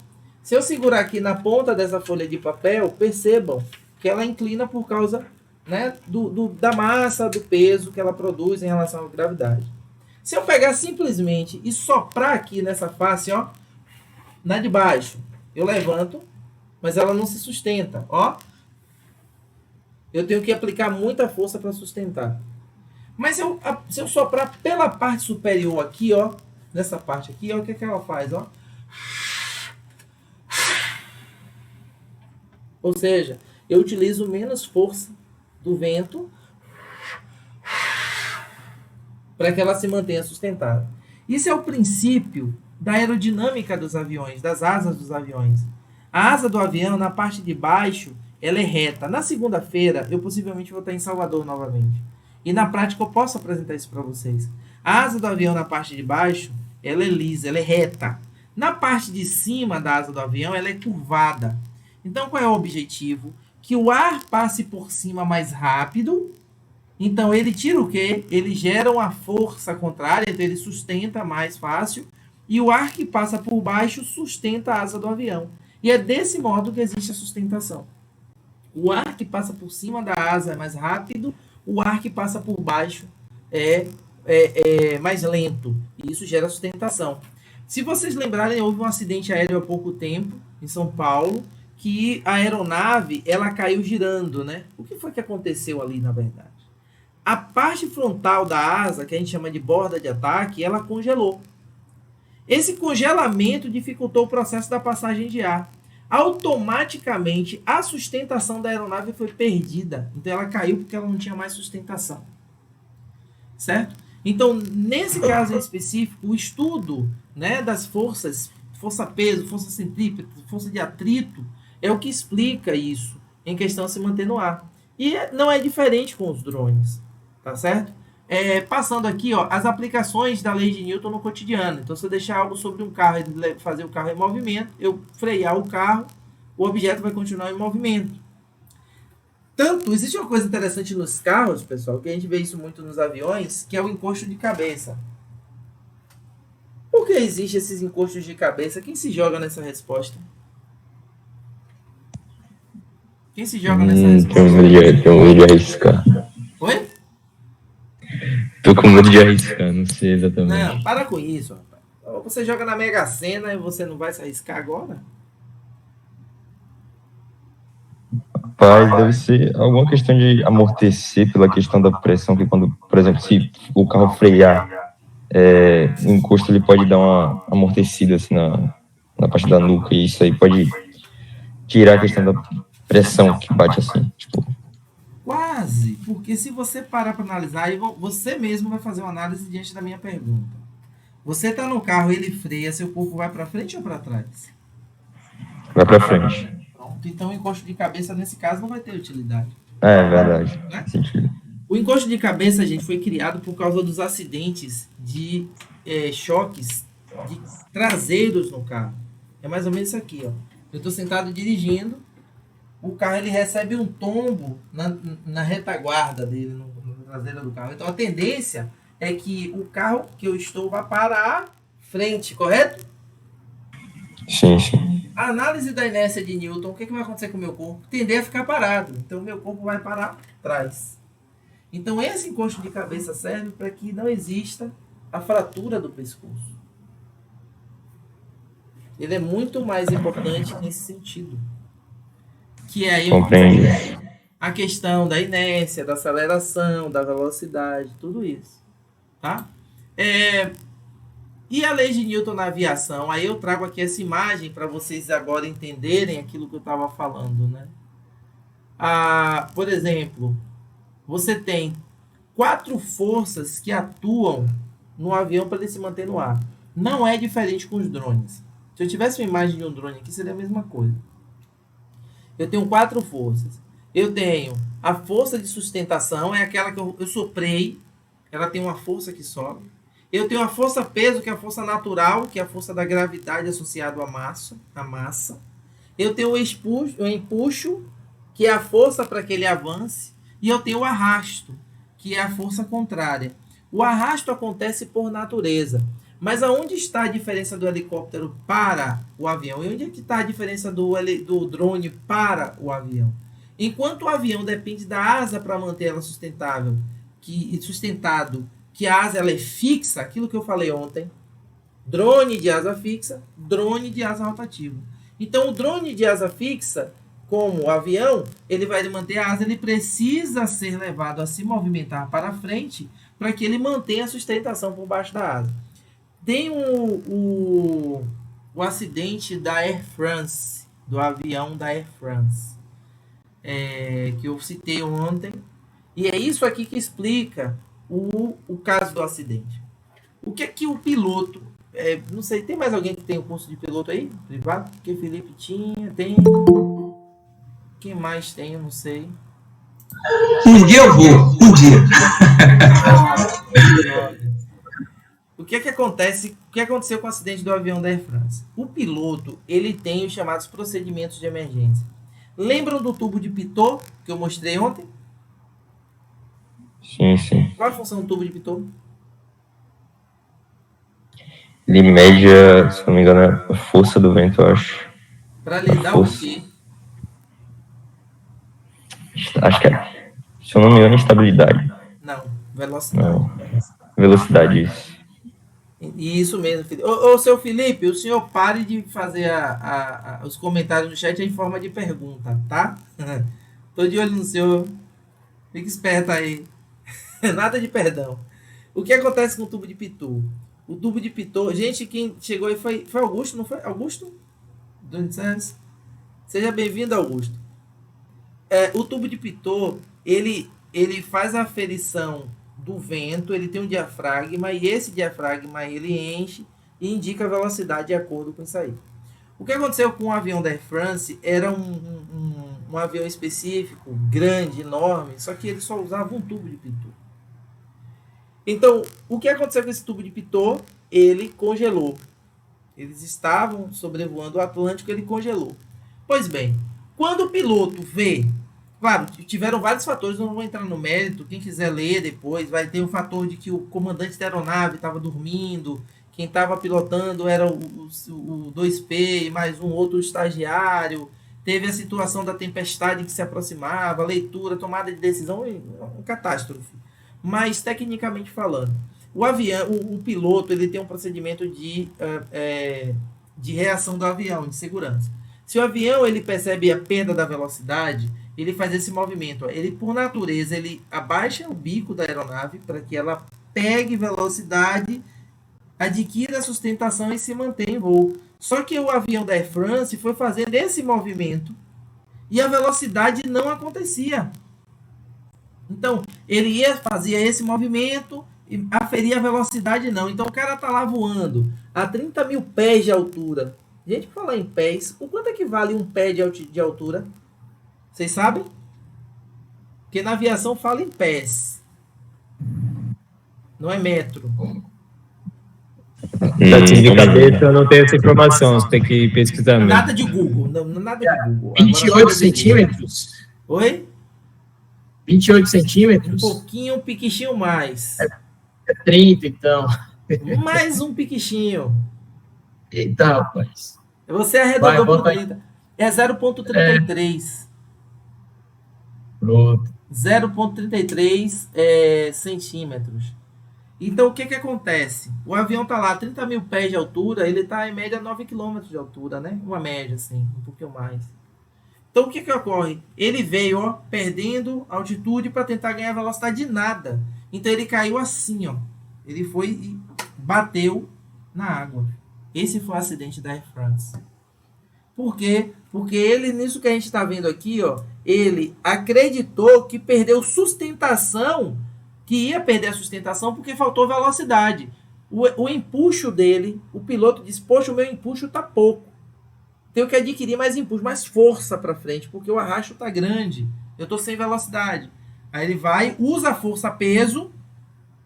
Se eu segurar aqui na ponta dessa folha de papel, percebam que ela inclina por causa, né, da massa, do peso que ela produz em relação à gravidade. Se eu pegar simplesmente e soprar aqui nessa face, ó, na de baixo, eu levanto, mas ela não se sustenta, ó. Eu tenho que aplicar muita força para sustentar. Mas se eu soprar pela parte superior aqui, ó, nessa parte aqui, ó, o que ela faz, ó? Ou seja, eu utilizo menos força do vento para que ela se mantenha sustentável. Isso é o princípio da aerodinâmica dos aviões, das asas dos aviões. A asa do avião, na parte de baixo, ela é reta. Na segunda-feira, eu possivelmente vou estar em Salvador novamente. E na prática eu posso apresentar isso para vocês. A asa do avião na parte de baixo, ela é lisa, ela é reta. Na parte de cima da asa do avião, ela é curvada. Então, qual é o objetivo? Que o ar passe por cima mais rápido. Então, ele tira o quê? Ele gera uma força contrária, então ele sustenta mais fácil. E o ar que passa por baixo sustenta a asa do avião. E é desse modo que existe a sustentação. O ar que passa por cima da asa é mais rápido, o ar que passa por baixo é mais lento. E isso gera sustentação. Se vocês lembrarem, houve um acidente aéreo há pouco tempo, em São Paulo, que a aeronave ela caiu girando, né? O que foi que aconteceu ali, na verdade? A parte frontal da asa, que a gente chama de borda de ataque, ela congelou. Esse congelamento dificultou o processo da passagem de ar. Automaticamente, a sustentação da aeronave foi perdida. Então, ela caiu porque ela não tinha mais sustentação. Certo? Então, nesse caso em específico, o estudo, né, das forças, força-peso, força centrípeta, força de atrito, é o que explica isso, em questão de se manter no ar. E não é diferente com os drones, tá certo? Passando aqui, ó, as aplicações da lei de Newton no cotidiano. Então, se eu deixar algo sobre um carro e fazer o carro em movimento, eu frear o carro, o objeto vai continuar em movimento. Tanto, existe uma coisa interessante nos carros, pessoal, que a gente vê isso muito nos aviões, que é o encosto de cabeça. Por que existem esses encostos de cabeça? Quem se joga nessa resposta? Quem se joga nessa resposta? Tenho medo de arriscar. Oi? Tô com medo de arriscar, não sei exatamente. Não, para com isso, rapaz. Ou você joga na Mega Sena e você não vai se arriscar agora? Rapaz, deve ser alguma questão de amortecer pela questão da pressão, que quando, por exemplo, se o carro frear, o encosto ele pode dar uma amortecida assim, na parte da nuca, e isso aí pode tirar a questão da pressão que bate assim, tipo... Quase, porque se você parar para analisar, aí você mesmo vai fazer uma análise diante da minha pergunta. Você está no carro, ele freia, seu corpo vai para frente ou para trás? Vai para frente. Pronto, então o encosto de cabeça nesse caso não vai ter utilidade. É verdade, né? faz sentido. O encosto de cabeça, gente, foi criado por causa dos acidentes de choques de traseiros no carro. É mais ou menos isso aqui, ó. Eu estou sentado dirigindo, o carro ele recebe um tombo na retaguarda dele, na traseira do carro. Então a tendência é que o carro que eu estou vá para a frente, correto? Sim, sim. A análise da inércia de Newton, o que vai acontecer com o meu corpo? Tender a ficar parado. Então o meu corpo vai para trás. Então esse encosto de cabeça serve para que não exista a fratura do pescoço. Ele é muito mais importante nesse sentido. Que é aí a questão da inércia, da aceleração, da velocidade, tudo isso. Tá? E a lei de Newton na aviação? Aí eu trago aqui essa imagem para vocês agora entenderem aquilo que eu estava falando. Né? Por exemplo, você tem 4 forças que atuam no avião para ele se manter no ar. Não é diferente com os drones. Se eu tivesse uma imagem de um drone aqui, seria a mesma coisa. Eu tenho 4 forças. Eu tenho a força de sustentação, é aquela que eu soprei, ela tem uma força que sobe. Eu tenho a força-peso, que é a força natural, que é a força da gravidade associada à massa. Eu tenho o empuxo, que é a força para que ele avance. E eu tenho o arrasto, que é a força contrária. O arrasto acontece por natureza. Mas aonde está a diferença do helicóptero para o avião? E onde é que está a diferença do drone para o avião? Enquanto o avião depende da asa para manter ela sustentado, que a asa ela é fixa, aquilo que eu falei ontem, drone de asa fixa, drone de asa rotativa. Então, o drone de asa fixa, como o avião, ele vai manter a asa, ele precisa ser levado a se movimentar para frente para que ele mantenha a sustentação por baixo da asa. Tem o acidente da Air France, do avião da Air France, que eu citei ontem. E é isso aqui que explica o caso do acidente. O que é que o piloto... não sei, tem mais alguém que tem o curso de piloto aí? Privado? Porque Felipe tinha, tem... Quem mais tem? Eu não sei. Um dia eu vou, um dia. O que é que acontece? O que aconteceu com o acidente do avião da Air France? O piloto, ele tem os chamados procedimentos de emergência. Lembram do tubo de Pitot que eu mostrei ontem? Sim, sim. Qual a função do tubo de Pitot? Ele mede, se não me engano, a força do vento, eu acho. Para lhe dar o quê? Acho que é, se eu não me engano, estabilidade. Não, velocidade. Não. Velocidade, isso. Isso mesmo, Felipe. Ô, seu Felipe, o senhor pare de fazer os comentários no chat em forma de pergunta, tá? Tô de olho no senhor. Fique esperto aí. Nada de perdão. O que acontece com o tubo de Pitot? O tubo de Pitot... Gente, quem chegou aí foi Augusto, não foi? Augusto? Seja bem-vindo, Augusto. O tubo de Pitot, ele faz a aferição do vento, ele tem um diafragma, e esse diafragma ele enche e indica a velocidade de acordo com isso aí. O que aconteceu com o avião da Air France era um avião específico, grande, enorme, só que ele só usava um tubo de Pitot. Então, o que aconteceu com esse tubo de Pitot? Ele congelou. Eles estavam sobrevoando o Atlântico, ele congelou. Pois bem, quando o piloto vê... Claro, tiveram vários fatores, eu não vou entrar no mérito, quem quiser ler depois, vai ter o fator de que o comandante da aeronave estava dormindo, quem estava pilotando era o 2P, mais um outro estagiário, teve a situação da tempestade que se aproximava, leitura, tomada de decisão, uma catástrofe. Mas, tecnicamente falando, o piloto ele tem um procedimento de reação do avião, de segurança. Se o avião ele percebe a perda da velocidade, ele faz esse movimento. Ele, por natureza, ele abaixa o bico da aeronave para que ela pegue velocidade, adquira sustentação e se mantenha em voo. Só que o avião da Air France foi fazendo esse movimento e a velocidade não acontecia. Então, ele fazia esse movimento e aferia a velocidade não. Então, o cara está lá voando a 30 mil pés de altura. Gente, por falar em pés, o quanto equivale um pé de altura? Vocês sabem? Porque na aviação fala em pés. Não é metro. Assim de cabeça eu não tenho essa informação, você tem que pesquisar mesmo. Nada de Google. Não, nada de Google. 28 centímetros? Oi? 28 centímetros? Um pouquinho, um piquichinho mais. É 30, então. Mais um piquichinho. Eita, rapaz. Você arredondou por 30. É 0,33. Pronto. 0,33 centímetros. Então, o que acontece? O avião está lá a 30 mil pés de altura, ele está em média 9 km de altura, né? Uma média, assim, um pouquinho mais. Então, o que ocorre? Ele veio, perdendo altitude para tentar ganhar velocidade de nada. Então, ele caiu assim, ó. Ele foi e bateu na água. Esse foi o acidente da Air France. Por quê? Porque ele, nisso que a gente está vendo aqui, ó, ele acreditou que perdeu sustentação, que ia perder a sustentação porque faltou velocidade. O empuxo dele, o piloto disse, poxa, o meu empuxo está pouco. Tenho que adquirir mais empuxo, mais força para frente, porque o arrasto está grande. Eu estou sem velocidade. Aí ele vai, usa a força-peso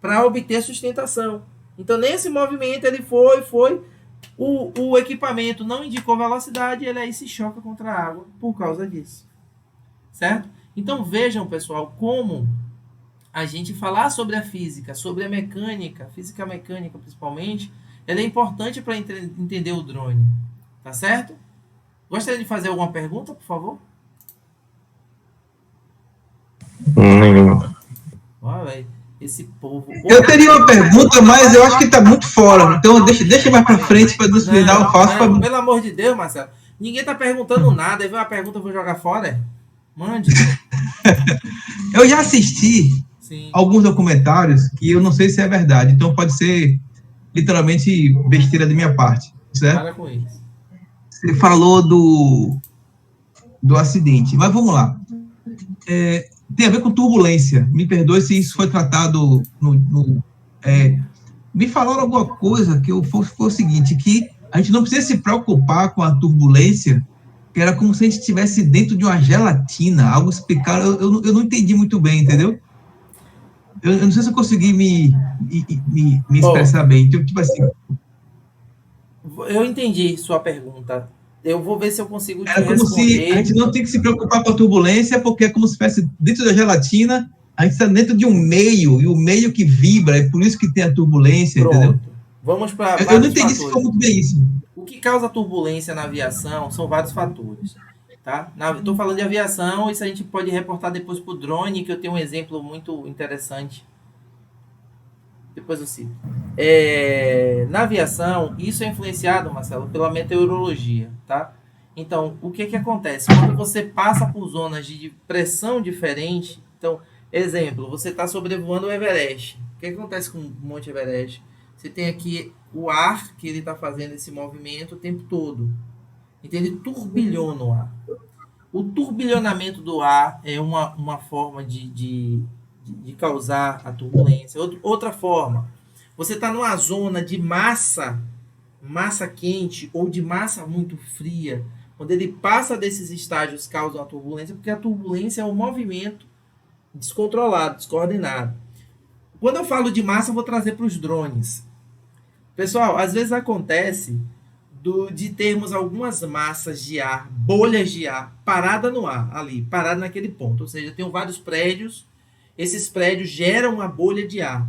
para obter sustentação. Então, nesse movimento, ele foi... O equipamento não indicou velocidade e ele aí se choca contra a água por causa disso. Certo? Então vejam, pessoal, como a gente falar sobre a física, sobre a mecânica, física mecânica principalmente, ela é importante para entender o drone. Tá certo? Gostaria de fazer alguma pergunta, por favor? Nenhuma. Olha, velho. Esse povo... Eu teria uma pergunta, mas eu acho que está muito fora. Então, deixa mais para frente para no final eu faço. Pelo amor de Deus, Marcelo. Ninguém está perguntando nada. Aí vem uma pergunta, eu vou jogar fora. Mande. Eu já assisti alguns documentários que eu não sei se é verdade. Então, pode ser literalmente besteira da minha parte. Certo? Para com isso. Você falou do acidente. Mas vamos lá. tem a ver com turbulência. Me perdoe se isso foi tratado me falaram alguma coisa que foi o seguinte, que a gente não precisa se preocupar com a turbulência, que era como se a gente estivesse dentro de uma gelatina, algo explicaram, eu não entendi muito bem, entendeu? Eu não sei se eu consegui me expressar bem. Tipo assim... Eu entendi sua pergunta. Eu vou ver se eu consigo te responder. Era como se a gente não tem que se preocupar com a turbulência, porque é como se estivesse dentro da gelatina, a gente está dentro de um meio, e o meio que vibra, é por isso que tem a turbulência, Pronto. Entendeu? Vamos para... Eu não entendi se ficou muito bem isso. O que causa turbulência na aviação são vários fatores. Tá? Estou falando de aviação, isso a gente pode reportar depois para o drone, que eu tenho um exemplo muito interessante. Depois eu cito. Na aviação, isso é influenciado, Marcelo, pela meteorologia. Tá? Então, o que acontece? Quando você passa por zonas de pressão diferente, então, exemplo, você está sobrevoando o Everest. O que acontece com o Monte Everest? Você tem aqui o ar que ele está fazendo esse movimento o tempo todo. Então, ele turbilhona o ar. O turbilhonamento do ar é uma forma de causar a turbulência. Outra forma, você está numa zona de massa quente ou de massa muito fria, quando ele passa desses estágios, causa a turbulência, porque a turbulência é um movimento descontrolado, descoordenado. Quando eu falo de massa, eu vou trazer para os drones. Pessoal, às vezes acontece de termos algumas massas de ar, bolhas de ar, parada no ar, ali, parada naquele ponto. Ou seja, tem vários prédios, esses prédios geram uma bolha de ar.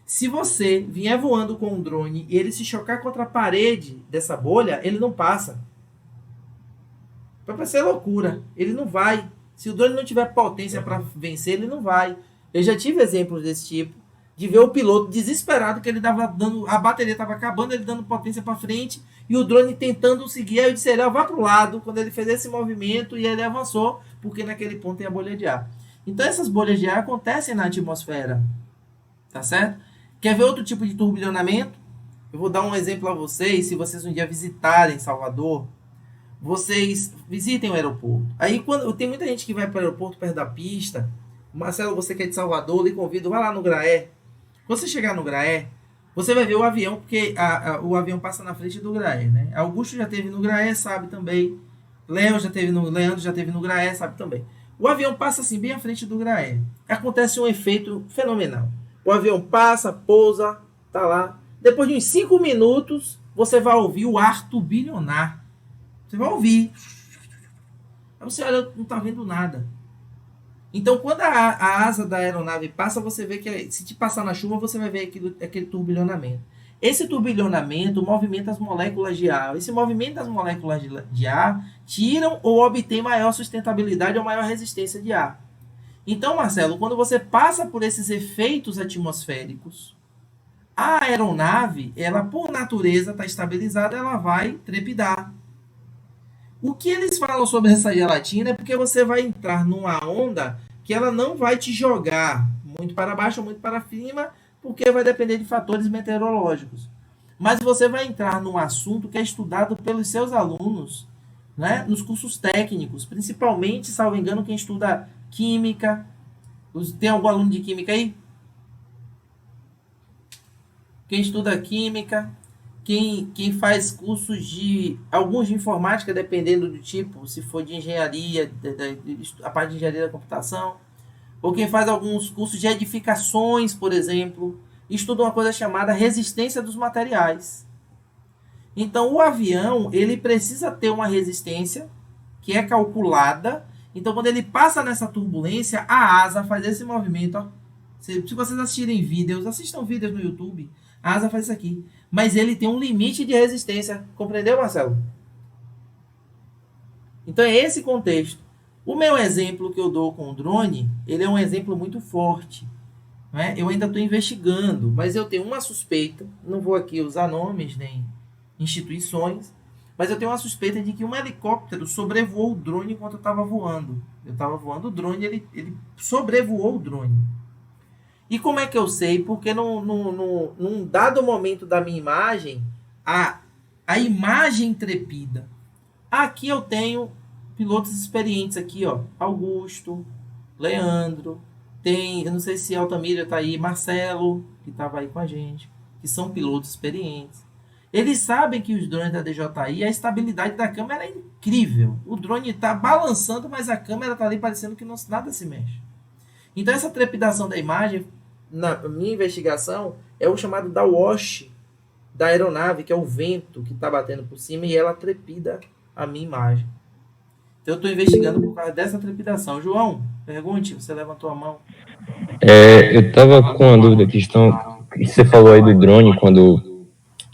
Se você vier voando com um drone e ele se chocar contra a parede dessa bolha, ele não passa. Vai parecer loucura. Ele não vai. Se o drone não tiver potência para vencer, ele não vai. Eu já tive exemplos desse tipo, de ver o piloto desesperado, que ele dava dando, a bateria estava acabando, ele dando potência para frente, e o drone tentando seguir. Aí eu disse, ele vá para o lado, quando ele fez esse movimento, e ele avançou, porque naquele ponto tem a bolha de ar. Então essas bolhas de ar acontecem na atmosfera, tá certo? Quer ver outro tipo de turbilhonamento? Eu vou dar um exemplo a vocês, se vocês um dia visitarem Salvador, vocês visitem o aeroporto. Aí quando tem muita gente que vai para o aeroporto perto da pista. Marcelo, você que é de Salvador, lhe convido, vá lá no Graé. Quando você chegar no Graé, você vai ver o avião, porque o avião passa na frente do Graé, né? Augusto já teve no Graé, sabe também. Leandro já teve no Graé, sabe também. O avião passa assim, bem à frente do Graé. Acontece um efeito fenomenal. O avião passa, pousa, tá lá. Depois de uns 5 minutos, você vai ouvir o ar turbilhonar. Você vai ouvir. Aí você olha, não tá vendo nada. Então, quando a asa da aeronave passa, você vê que, se te passar na chuva, você vai ver aquele turbilhonamento. Esse turbilhonamento movimenta as moléculas de ar. Esse movimento das moléculas de ar tiram ou obtém maior sustentabilidade ou maior resistência de ar. Então, Marcelo, quando você passa por esses efeitos atmosféricos, a aeronave, ela por natureza está estabilizada, ela vai trepidar. O que eles falam sobre essa gelatina é porque você vai entrar numa onda que ela não vai te jogar muito para baixo ou muito para cima, porque vai depender de fatores meteorológicos. Mas você vai entrar num assunto que é estudado pelos seus alunos, né, nos cursos técnicos, principalmente, salvo engano, quem estuda química. Tem algum aluno de química aí? Quem estuda química... Quem faz cursos alguns de informática, dependendo do tipo, se for de engenharia, a parte de engenharia da computação, ou quem faz alguns cursos de edificações, por exemplo, estuda uma coisa chamada resistência dos materiais. Então, o avião, ele precisa ter uma resistência que é calculada. Então, quando ele passa nessa turbulência, a asa faz esse movimento. Ó. Se vocês assistirem vídeos, assistam vídeos no YouTube, a asa faz isso aqui. Mas ele tem um limite de resistência. Compreendeu, Marcelo? Então, é esse contexto. O meu exemplo que eu dou com o drone, ele é um exemplo muito forte. Né? Eu ainda estou investigando, mas eu tenho uma suspeita, não vou aqui usar nomes nem instituições, mas eu tenho uma suspeita de que um helicóptero sobrevoou o drone enquanto eu estava voando. Eu estava voando o drone, ele sobrevoou o drone. E como é que eu sei? Porque num dado momento da minha imagem, a imagem trepida. Aqui eu tenho pilotos experientes aqui, ó. Augusto, Leandro, tem, eu não sei se Altamira tá aí, Marcelo, que estava aí com a gente, que são pilotos experientes. Eles sabem que os drones da DJI, a estabilidade da câmera é incrível. O drone está balançando, mas a câmera está ali parecendo que nada se mexe. Então essa trepidação da imagem, na minha investigação, é o chamado da wash da aeronave, que é o vento que está batendo por cima e ela trepida a minha imagem. Então eu estou investigando por causa dessa trepidação. João, pergunte, você levantou a mão. Eu estava com uma dúvida, questão que você falou aí do drone, quando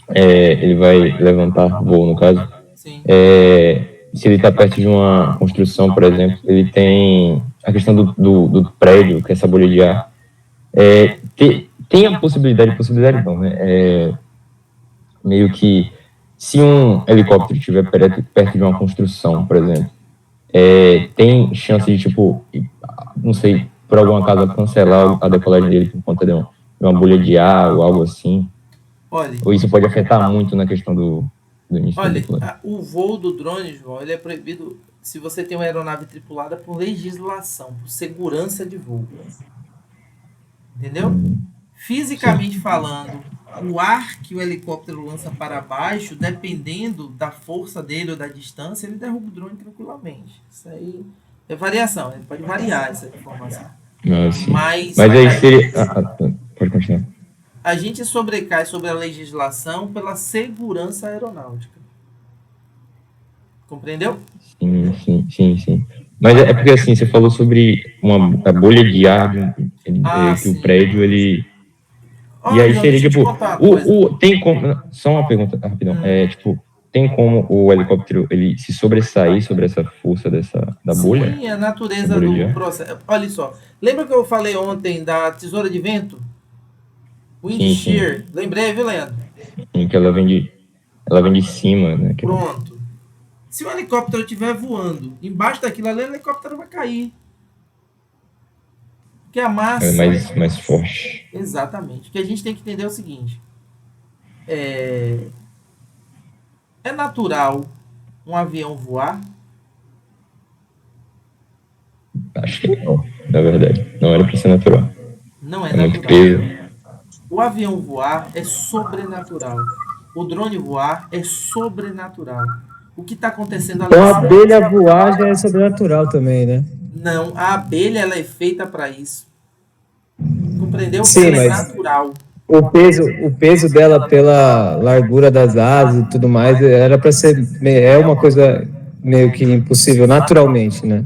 ele vai levantar voo, no caso. Sim. Se ele está perto de uma construção, por exemplo, ele tem a questão do prédio, que é essa bolha de ar. Tem a possibilidade não, né? Meio que, se um helicóptero estiver perto de uma construção, por exemplo, tem chance de, tipo, não sei, por algum acaso, cancelar a decolagem dele por conta de uma bolha de ar ou algo assim? Olha, Ou isso pode afetar muito na questão do início da decolagem? o voo do drone, João, ele é proibido se você tem uma aeronave tripulada por legislação, por segurança de voo. Entendeu? Fisicamente falando, o ar que o helicóptero lança para baixo, dependendo da força dele ou da distância, ele derruba o drone tranquilamente. Isso aí é variação, ele pode variar essa informação. Mas aí seria... pode continuar. A gente sobrecai sobre a legislação pela segurança aeronáutica. Compreendeu? Sim. Mas é porque, assim, você falou sobre a bolha de ar que o prédio, ele... E aí seria, tipo, tem como... Só uma pergunta, rapidão. Tipo, tem como o helicóptero, ele se sobressair sobre essa força da bolha? Sim, a natureza do processo. Olha só, lembra que eu falei ontem da tesoura de vento? Wind shear. Lembrei, viu, Leandro? Sim, que ela vem de cima, né? Pronto. Se o helicóptero estiver voando embaixo daquilo ali, o helicóptero vai cair. Porque a massa... É mais forte. Exatamente. O que a gente tem que entender é o seguinte. É natural um avião voar? Acho que não, na verdade. Não era para ser natural. Não é natural. Muito peso. O avião voar é sobrenatural. O drone voar é sobrenatural. O que está acontecendo ali... Então a abelha voar já é sobrenatural também, né? Não, a abelha ela é feita para isso. Compreendeu? Sim, ela é mas natural. o peso dela pela largura das asas e tudo mais era para ser... É uma coisa meio que impossível naturalmente, né?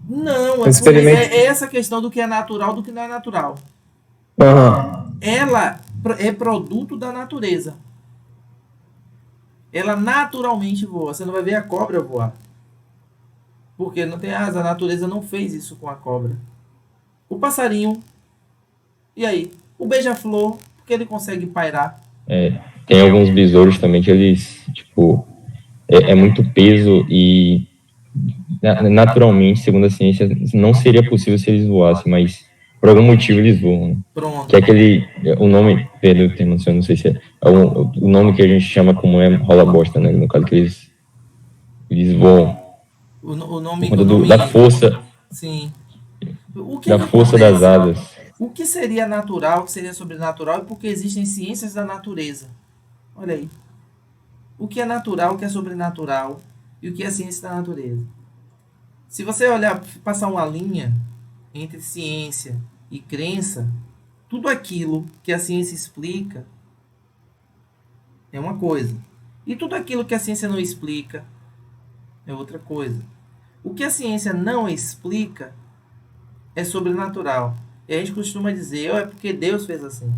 Não, é essa questão do que é natural do que não é natural. Ela é produto da natureza. Ela naturalmente voa. Você não vai ver a cobra voar. Porque não tem asa. A natureza não fez isso com a cobra. O passarinho. E aí? O beija-flor. Porque ele consegue pairar. Tem alguns besouros também que eles, tipo... É muito peso e... Naturalmente, segundo a ciência, não seria possível se eles voassem, mas... Por algum motivo eles voam, né? Pronto. Que é aquele... O nome... Perdão, não sei se é... o nome que a gente chama como rola bosta, né? No caso que eles voam. O nome... Da força... Sim. Da força das asas. O que seria natural, o que seria sobrenatural, é porque existem ciências da natureza. Olha aí. O que é natural, o que é sobrenatural e o que é ciência da natureza. Se você olhar, passar uma linha entre ciência e crença, tudo aquilo que a ciência explica é uma coisa. E tudo aquilo que a ciência não explica é outra coisa. O que a ciência não explica é sobrenatural. E a gente costuma dizer, é porque Deus fez assim.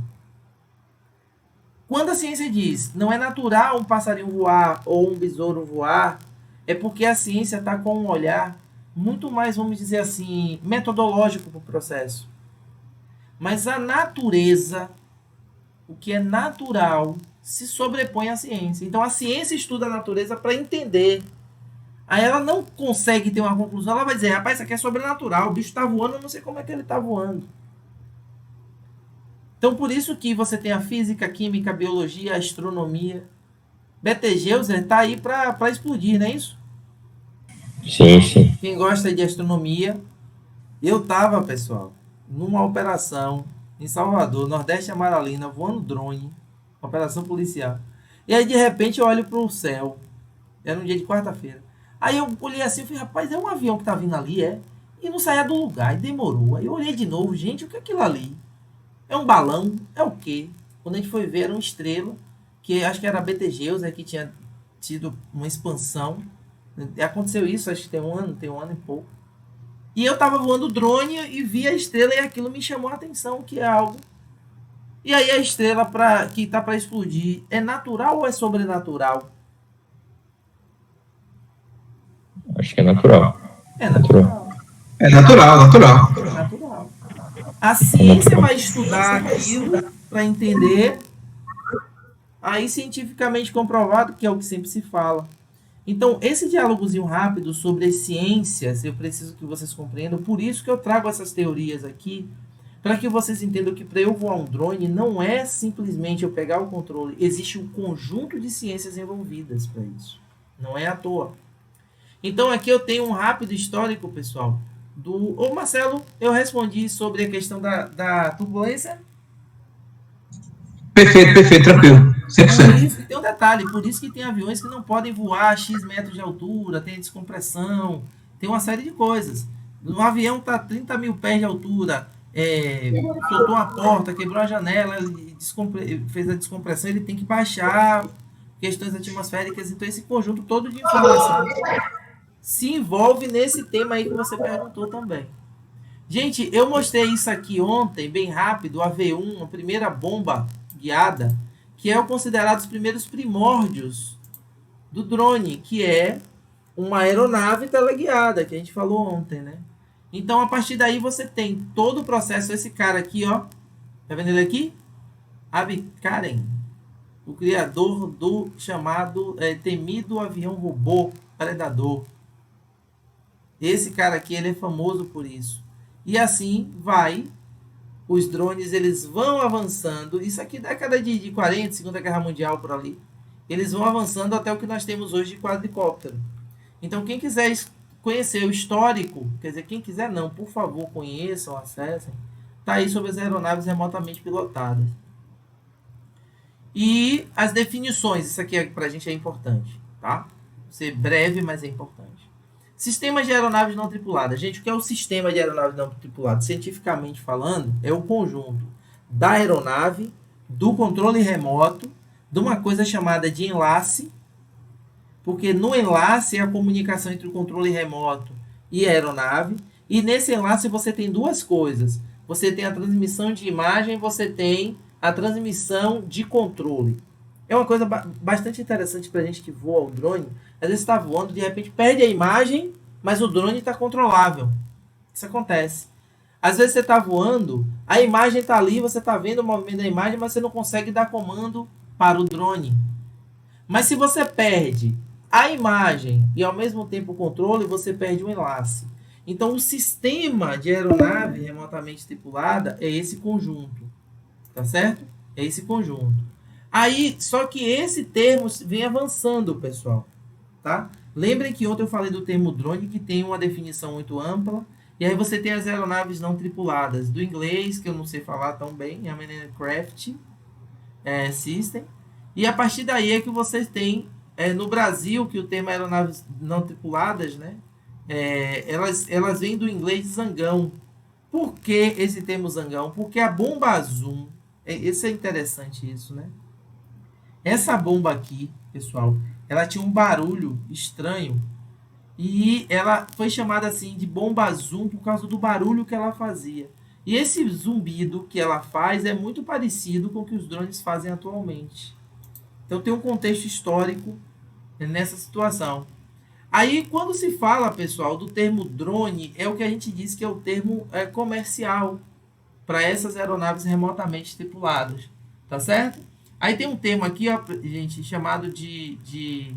Quando a ciência diz, não é natural um passarinho voar ou um besouro voar, é porque a ciência está com um olhar muito mais, vamos dizer assim, metodológico para o processo. Mas a natureza, o que é natural, se sobrepõe à ciência. Então a ciência estuda a natureza para entender. Aí ela não consegue ter uma conclusão, ela vai dizer, rapaz, isso aqui é sobrenatural, o bicho está voando, eu não sei como é que ele está voando. Então por isso que você tem a física, a química, a biologia, a astronomia. Betelgeuse está aí para explodir, não é isso? Sim. Quem gosta de astronomia. Eu tava, pessoal, numa operação em Salvador, Nordeste Amaralina, voando drone, operação policial. E aí, de repente, eu olho pro céu. Era um dia de quarta-feira. Aí eu olhei assim e falei, rapaz, é um avião que tá vindo ali, é? E não saía do lugar, e demorou. Aí eu olhei de novo, gente, o que é aquilo ali? É um balão? É o quê? Quando a gente foi ver, era uma estrela, que acho que era a BTG, que tinha tido uma expansão. Aconteceu isso, acho que tem um ano e pouco. E eu tava voando drone e vi a estrela e aquilo me chamou a atenção, que é algo. E aí a estrela que tá para explodir, é natural ou é sobrenatural? Acho que é natural. É natural. É natural. É natural. A ciência vai estudar aquilo para entender, aí cientificamente comprovado, que é o que sempre se fala. Então, esse diálogozinho rápido sobre as ciências, eu preciso que vocês compreendam, por isso que eu trago essas teorias aqui, para que vocês entendam que para eu voar um drone não é simplesmente eu pegar o controle, existe um conjunto de ciências envolvidas para isso. Não é à toa. Então, aqui eu tenho um rápido histórico, pessoal. Ô Marcelo, eu respondi sobre a questão da turbulência? Perfeito, tranquilo. 100%. E tem um detalhe, por isso que tem aviões que não podem voar a X metros de altura, tem descompressão, tem uma série de coisas. Um avião está a 30 mil pés de altura, soltou a porta, quebrou a janela, fez a descompressão, ele tem que baixar questões atmosféricas. Então, esse conjunto todo de informação se envolve nesse tema aí que você perguntou também. Gente, eu mostrei isso aqui ontem, bem rápido, a V1, a primeira bomba guiada, que é considerado os primeiros primórdios do drone, que é uma aeronave teleguiada, que a gente falou ontem, né? Então, a partir daí, você tem todo o processo. Esse cara aqui, ó, tá vendo ele aqui? Avi Karen, o criador do chamado temido avião robô Predador. Esse cara aqui, ele é famoso por isso. E assim vai, os drones, eles vão avançando, isso aqui década de 40, Segunda Guerra Mundial, por ali. Eles vão avançando até o que nós temos hoje de quadricóptero. Então, quem quiser conhecer o histórico, quer dizer, quem quiser não, por favor, conheçam, acessem, tá aí sobre as aeronaves remotamente pilotadas. E as definições, isso aqui pra gente é importante, tá? Ser breve, mas é importante. Sistemas de aeronaves não tripuladas. Gente, o que é o sistema de aeronave não tripulada? Cientificamente falando, é o conjunto da aeronave, do controle remoto, de uma coisa chamada de enlace, porque no enlace é a comunicação entre o controle remoto e a aeronave, e nesse enlace você tem duas coisas. Você tem a transmissão de imagem, você tem a transmissão de controle. É uma coisa bastante interessante para a gente que voa o drone. Às vezes está voando, de repente perde a imagem, mas o drone está controlável. Isso acontece. Às vezes você está voando, a imagem está ali, você está vendo o movimento da imagem, mas você não consegue dar comando para o drone. Mas se você perde a imagem e ao mesmo tempo o controle, você perde o enlace. Então o sistema de aeronave remotamente tripulada é esse conjunto. Tá certo? É esse conjunto. Aí, só que esse termo vem avançando, pessoal, tá? Lembrem que ontem eu falei do termo drone, que tem uma definição muito ampla, e aí você tem as aeronaves não tripuladas, do inglês, que eu não sei falar tão bem, a Aircraft System, e a partir daí é que vocês têm, no Brasil, que o termo aeronaves não tripuladas, né? Elas vêm do inglês zangão. Por que esse termo zangão? Porque a bomba zoom, esse é interessante isso, né? Essa bomba aqui, pessoal, ela tinha um barulho estranho e ela foi chamada assim de bomba zoom por causa do barulho que ela fazia. E esse zumbido que ela faz é muito parecido com o que os drones fazem atualmente. Então tem um contexto histórico nessa situação. Aí quando se fala, pessoal, do termo drone, é o que a gente diz que é o termo comercial para essas aeronaves remotamente tripuladas, tá certo? Aí tem um termo aqui, ó, gente, chamado de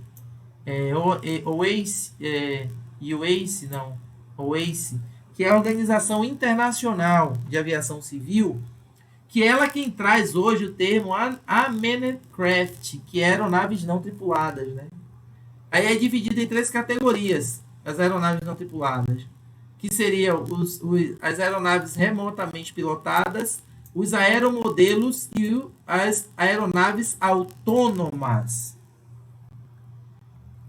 OACE, que é a Organização Internacional de Aviação Civil, que é ela quem traz hoje o termo Aircraft, que é aeronaves não tripuladas, né? Aí é dividido em 3 categorias, as aeronaves não tripuladas. que seriam as aeronaves remotamente pilotadas, os aeromodelos e as aeronaves autônomas.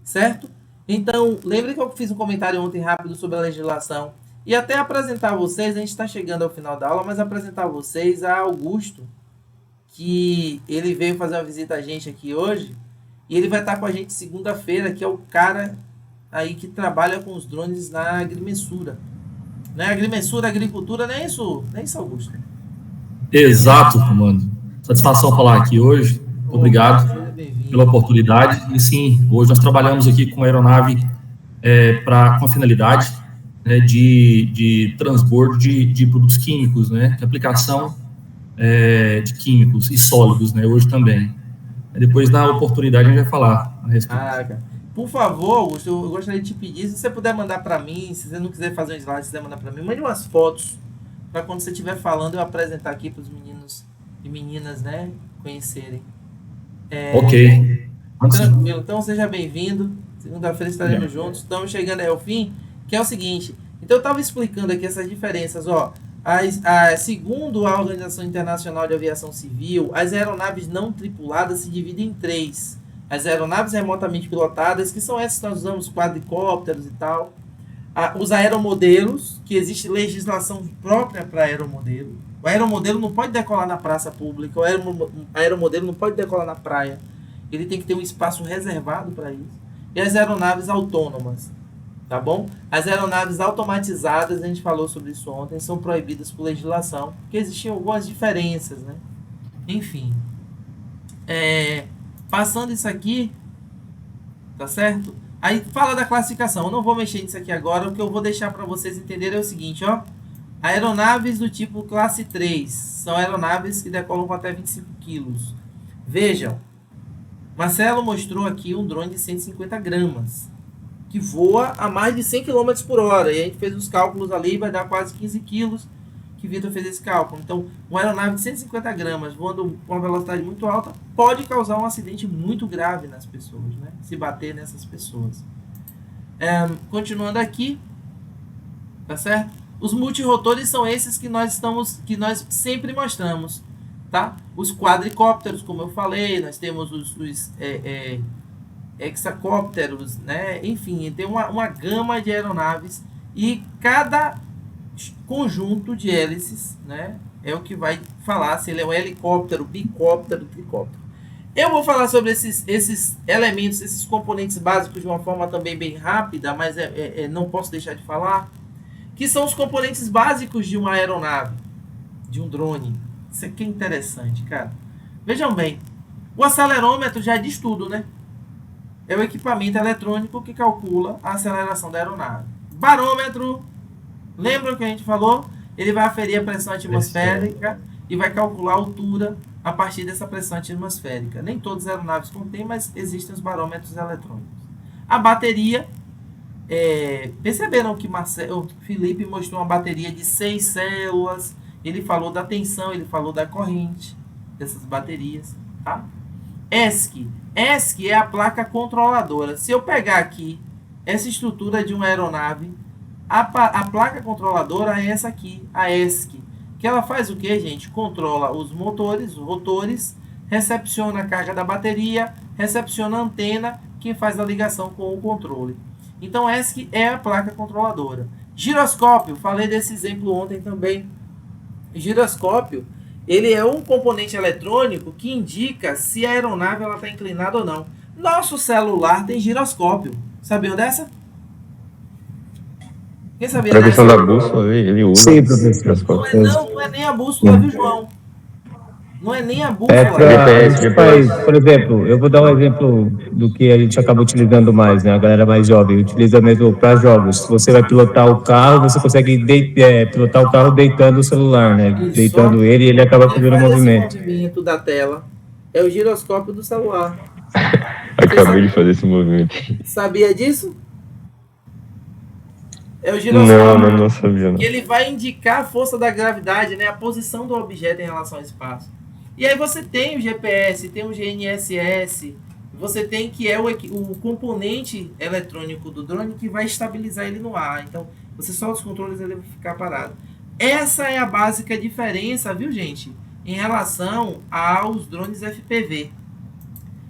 Certo? Então, lembre que eu fiz um comentário ontem rápido sobre a legislação. E até apresentar a vocês, a gente está chegando ao final da aula, mas apresentar a vocês a Augusto, que ele veio fazer uma visita a gente aqui hoje, e ele vai estar com a gente segunda-feira, que é o cara aí que trabalha com os drones na agrimensura. Né? Agrimensura, agricultura, não é isso, Augusto? Exato, comando. Satisfação falar aqui hoje. Obrigado pela oportunidade. E sim, hoje nós trabalhamos aqui com a aeronave com a finalidade de transbordo de produtos químicos, né? De aplicação de químicos e sólidos, né? Hoje também. Depois, na oportunidade, a gente vai falar a respeito. Por favor, Augusto, eu gostaria de te pedir, se você puder mandar para mim, se você não quiser fazer um slide, se quiser mandar para mim, mande umas fotos para quando você estiver falando eu apresentar aqui para os meninos e meninas, né, conhecerem. Ok. Tranquilo. Então, seja bem-vindo. Segunda-feira estaremos juntos. Estamos chegando ao fim, que é o seguinte. Então, eu estava explicando aqui essas diferenças, ó. Segundo a Organização Internacional de Aviação Civil, as aeronaves não tripuladas se dividem em 3. As aeronaves remotamente pilotadas, que são essas que nós usamos, quadricópteros e tal. Os aeromodelos, que existe legislação própria para aeromodelo. O aeromodelo não pode decolar na praça pública, o aeromodelo não pode decolar na praia. Ele tem que ter um espaço reservado para isso. E as aeronaves autônomas, tá bom? As aeronaves automatizadas, a gente falou sobre isso ontem, são proibidas por legislação, porque existiam algumas diferenças, né? Enfim. Passando isso aqui, tá certo? Aí fala da classificação. Eu não vou mexer nisso aqui agora. O que eu vou deixar para vocês entenderem é o seguinte, ó. Aeronaves do tipo classe 3 são aeronaves que decolam com até 25 quilos. Vejam, Marcelo mostrou aqui um drone de 150 gramas, que voa a mais de 100 km por hora. E a gente fez os cálculos ali, vai dar quase 15 quilos, que Vitor fez esse cálculo. Então, uma aeronave de 150 gramas voando com uma velocidade muito alta pode causar um acidente muito grave nas pessoas, né? Se bater nessas pessoas. Continuando aqui, tá certo? Os multirotores são esses que nós sempre mostramos, tá? Os quadricópteros, como eu falei, nós temos os hexacópteros, né? Enfim, tem uma gama de aeronaves e cada conjunto de hélices, né, é o que vai falar se ele é um helicóptero, bicóptero, tricóptero. Eu vou falar sobre esses elementos, esses componentes básicos de uma forma também bem rápida, mas não posso deixar de falar, que são os componentes básicos de uma aeronave, de um drone. Isso aqui é interessante, cara. Vejam bem, o acelerômetro já diz tudo, né? É o equipamento eletrônico que calcula a aceleração da aeronave. Barômetro, lembra o que a gente falou? Ele vai aferir a pressão atmosférica e vai calcular a altura a partir dessa pressão atmosférica. Nem todas as aeronaves contêm, mas existem os barômetros eletrônicos. A bateria, perceberam que o Felipe mostrou uma bateria de 6 células, ele falou da tensão, ele falou da corrente dessas baterias, tá? ESC é a placa controladora. Se eu pegar aqui essa estrutura de uma aeronave, a placa controladora é essa aqui, a ESC, que ela faz o que, gente? Controla os motores, os rotores, recepciona a carga da bateria, recepciona a antena, que faz a ligação com o controle. Então, ESC é a placa controladora. Giroscópio, falei desse exemplo ontem também. Giroscópio, ele é um componente eletrônico que indica se a aeronave está inclinada ou não. Nosso celular tem giroscópio. Sabiam dessa? Quem sabia Para a dessa? questão da bússola, ele usa. Sim, professor. Não é nem a bússola, viu, João? Não é nem a bússola. Por exemplo, eu vou dar um exemplo do que a gente acaba utilizando mais, né? A galera mais jovem utiliza mesmo para jogos. Você vai pilotar o carro, você consegue pilotar o carro deitando o celular, né? Isso. Deitando ele e ele acaba fazendo o movimento. Esse movimento da tela é o giroscópio do celular. Acabei de fazer esse movimento. Sabia disso? É o giroscópio. Não sabia, não. Ele vai indicar a força da gravidade, né? A posição do objeto em relação ao espaço. E aí você tem o GPS, tem o GNSS, você tem que é o componente eletrônico do drone que vai estabilizar ele no ar. Então, você solta os controles e ele vai ficar parado. Essa é a básica diferença, viu, gente? Em relação aos drones FPV.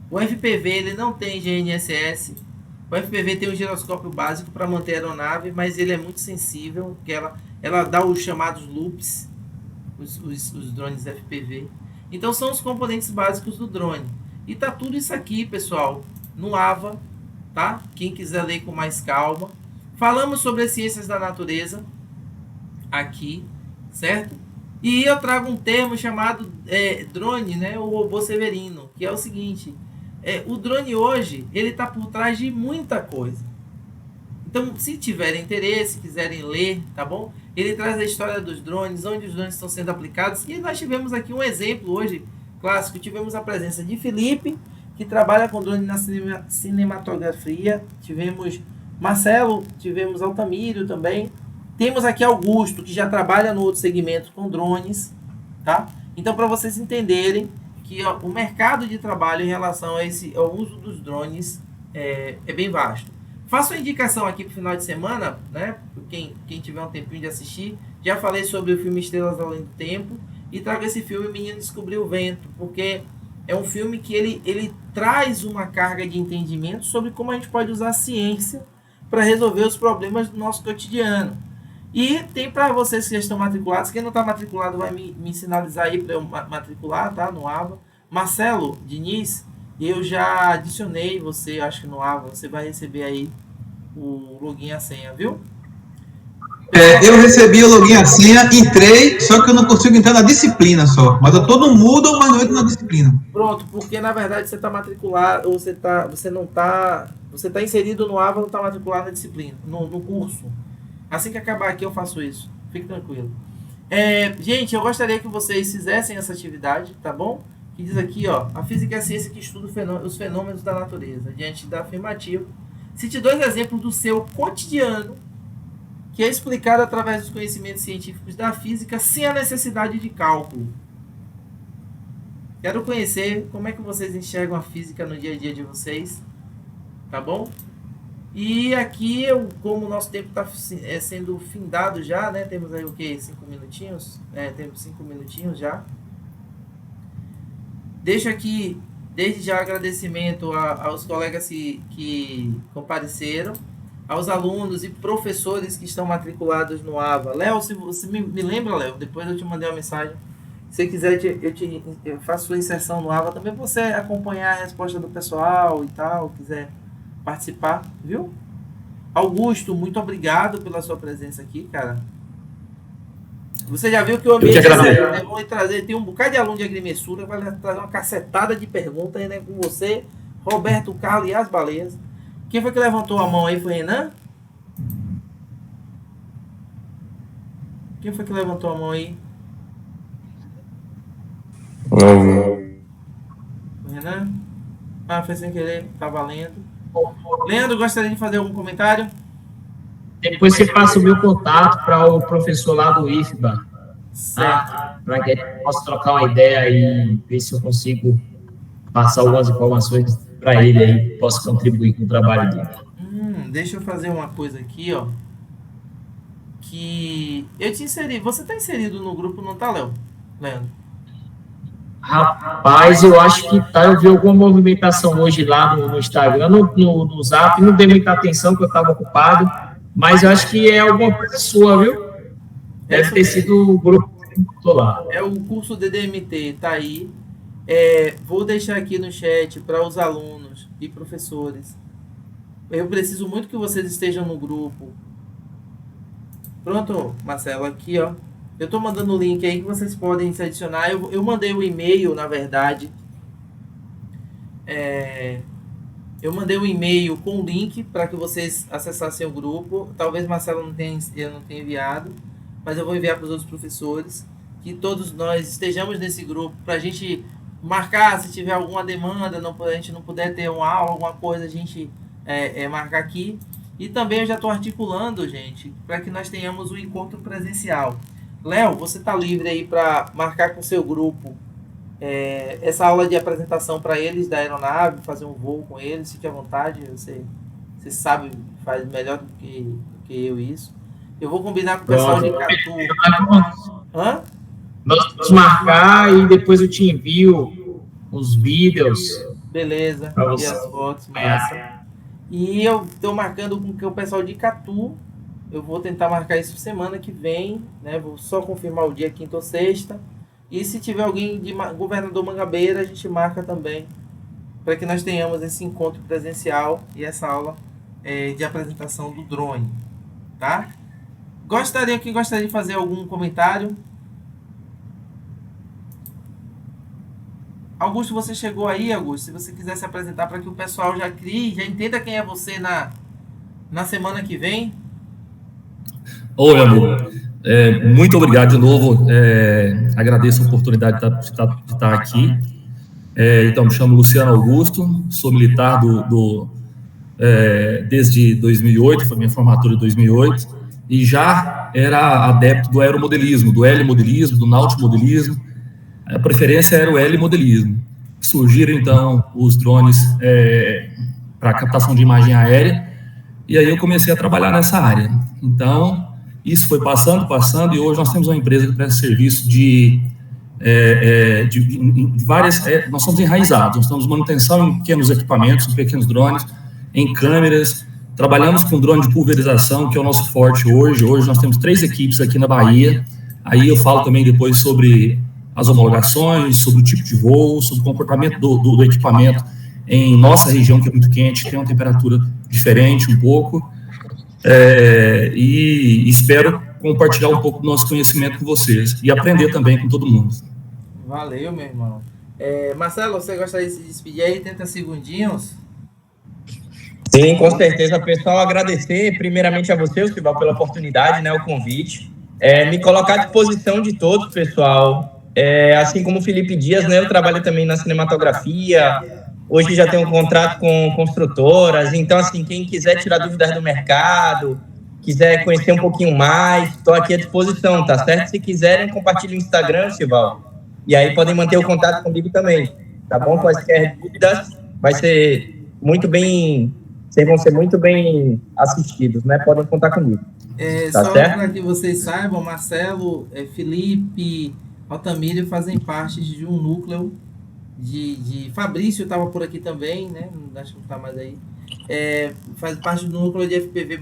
O FPV ele não tem GNSS. O FPV tem um giroscópio básico para manter a aeronave, mas ele é muito sensível, porque ela dá os chamados loops, os drones FPV. Então são os componentes básicos do drone. E tá tudo isso aqui, pessoal, no AVA, tá? Quem quiser ler com mais calma. Falamos sobre as ciências da natureza aqui, certo? E eu trago um termo chamado drone, né? O robô Severino, que é o seguinte: o drone hoje, ele está por trás de muita coisa. Então, se tiverem interesse, quiserem ler, tá bom? Ele traz a história dos drones, onde os drones estão sendo aplicados. E nós tivemos aqui um exemplo hoje, clássico. Tivemos a presença de Felipe, que trabalha com drone na cinematografia. Tivemos Marcelo, tivemos Altamiro também. Temos aqui Augusto, que já trabalha no outro segmento com drones, tá? Então, para vocês entenderem que o mercado de trabalho em relação ao uso dos drones é bem vasto. Faço uma indicação aqui para o final de semana, né? Quem tiver um tempinho de assistir. Já falei sobre o filme Estrelas Além do Tempo e trago esse filme O Menino Descobriu o Vento, porque é um filme que ele traz uma carga de entendimento sobre como a gente pode usar a ciência para resolver os problemas do nosso cotidiano. E tem para vocês que já estão matriculados, quem não está matriculado vai me sinalizar aí para eu matricular, tá? No AVA. Marcelo Diniz, eu já adicionei você, acho que no AVA, você vai receber aí o login e a senha, viu? Eu recebi o login e a senha, entrei, só que eu não consigo entrar na disciplina só. Mas eu tô no Moodle, mas não entro na disciplina. Pronto, porque na verdade você está matriculado, ou você está inserido no AVA, não está matriculado na disciplina, no curso. Assim que acabar aqui eu faço isso. Fique tranquilo. Gente, eu gostaria que vocês fizessem essa atividade, tá bom? Que diz aqui, ó, a física é a ciência que estuda os fenômenos da natureza. Diante da afirmativa, cite 2 exemplos do seu cotidiano que é explicado através dos conhecimentos científicos da física sem a necessidade de cálculo. Quero conhecer como é que vocês enxergam a física no dia a dia de vocês, tá bom? E aqui, como o nosso tempo está sendo findado já, né? Temos aí o quê? 5 minutinhos? Temos 5 minutinhos já. Deixo aqui, desde já, agradecimento aos colegas que compareceram, aos alunos e professores que estão matriculados no AVA. Léo, se você me lembra, Léo, depois eu te mandei uma mensagem. Se você quiser, eu faço sua inserção no AVA também para você acompanhar a resposta do pessoal e tal, quiser participar, viu? Augusto, muito obrigado pela sua presença aqui, cara. Você já viu que o ambiente vai trazer, tem um bocado de aluno de agrimensura, vai trazer uma cacetada de perguntas, né, com você, Roberto Carlos e as baleias. Quem foi que levantou a mão aí? Foi Renan? Quem foi que levantou a mão aí? Foi Renan? Foi sem querer, tá valendo. Leandro, gostaria de fazer algum comentário? Depois você passa o meu contato para o professor lá do IFBA, tá? Para que a gente possa trocar uma ideia e ver se eu consigo passar algumas informações para ele aí, posso contribuir com o trabalho dele. Deixa eu fazer uma coisa aqui, ó. Que eu te inseri. Você está inserido no grupo, não tá, Léo? Leandro? Rapaz, eu acho que tá. Eu vi alguma movimentação hoje lá no Instagram, no Zap, não dei muita atenção porque eu estava ocupado, mas eu acho que é alguma coisa sua, viu? Deve ter sido o grupo que estou lá. É o curso DDMT, tá aí. Vou deixar aqui no chat para os alunos e professores. Eu preciso muito que vocês estejam no grupo. Pronto, Marcelo, aqui, ó. Eu estou mandando o link aí que vocês podem se adicionar. Eu mandei o e-mail, na verdade. Eu mandei o e-mail com o link para que vocês acessassem o grupo. Talvez Marcelo não tenha enviado, mas eu vou enviar para os outros professores. Que todos nós estejamos nesse grupo para a gente marcar, se tiver alguma demanda, a gente não puder ter uma aula, alguma coisa, a gente marcar aqui. E também eu já estou articulando, gente, para que nós tenhamos um encontro presencial. Léo, você está livre aí para marcar com o seu grupo essa aula de apresentação para eles da aeronave, fazer um voo com eles, fique à vontade, você sabe, faz melhor do que eu isso. Eu vou combinar com o pessoal de Catu. Hã? Nós vamos marcar e depois eu te envio os vídeos. Beleza, e as fotos, massa. E eu estou marcando com o pessoal de Catu. Eu vou tentar marcar isso semana que vem, né? Vou só confirmar o dia, quinta ou sexta. E se tiver alguém de Governador Mangabeira, a gente marca também, para que nós tenhamos esse encontro presencial e essa aula de apresentação do drone, tá? Quem gostaria de fazer algum comentário? Augusto, você chegou aí, Augusto? Se você quiser se apresentar para que o pessoal já entenda quem é você na semana que vem. Oi, meu amigo. Muito obrigado de novo. Agradeço a oportunidade de estar aqui. Então, me chamo Luciano Augusto, sou militar desde 2008, foi minha formatura em 2008, e já era adepto do aeromodelismo, do helimodelismo, do nautimodelismo. A preferência era o helimodelismo. Surgiram, então, os drones para captação de imagem aérea, e aí eu comecei a trabalhar nessa área. Então, isso foi passando, e hoje nós temos uma empresa que presta serviço de várias... nós somos enraizados, nós temos manutenção em pequenos equipamentos, em pequenos drones, em câmeras, trabalhamos com drone de pulverização, que é o nosso forte hoje. Hoje nós temos 3 equipes aqui na Bahia. Aí eu falo também depois sobre as homologações, sobre o tipo de voo, sobre o comportamento do equipamento em nossa região, que é muito quente, tem uma temperatura diferente um pouco. E espero compartilhar um pouco do nosso conhecimento com vocês e aprender também com todo mundo. Valeu, meu irmão. Marcelo, você gostaria de se despedir aí, 30 segundinhos? Sim, com certeza, pessoal. Agradecer primeiramente a você, Sival, pela oportunidade, né, o convite. Me colocar à disposição de todos, pessoal. Assim como o Felipe Dias, né, eu trabalho também na cinematografia. Hoje já tenho um contrato com construtoras. Então, assim, quem quiser tirar dúvidas do mercado, quiser conhecer um pouquinho mais, estou aqui à disposição, tá certo? Se quiserem, compartilhe o Instagram, Sival. E aí podem manter o contato comigo também, tá bom? Quaisquer dúvidas, vão ser muito bem assistidos, né? Podem contar comigo. Tá só certo? para que vocês saibam, Marcelo, Felipe, Altamiro fazem parte de um núcleo de Fabrício estava por aqui também, né? Acho que não está mais aí. Faz parte do núcleo de FPV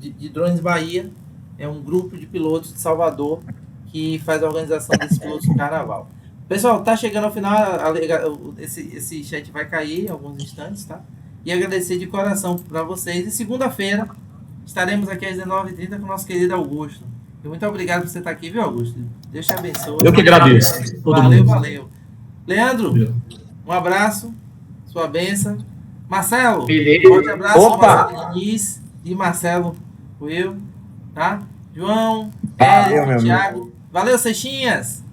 de Drones Bahia. É um grupo de pilotos de Salvador que faz a organização desses pilotos do Carnaval. Pessoal, tá chegando ao final, esse chat vai cair em alguns instantes, tá? E agradecer de coração para vocês. E segunda-feira estaremos aqui às 19h30 com o nosso querido Augusto. E muito obrigado por você estar aqui, viu, Augusto? Deus te abençoe. Eu que agradeço. Valeu. Leandro, um abraço, sua bênção. Marcelo, um forte abraço. Marcelo Diniz e Marcelo Will, tá? João, Érico, Thiago. Valeu, Seixinhas.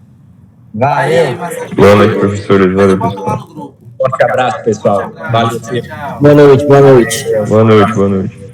Valeu. Boa noite, professores. Valeu, pessoal. Forte abraço, pessoal. Valeu. Boa noite. Boa noite.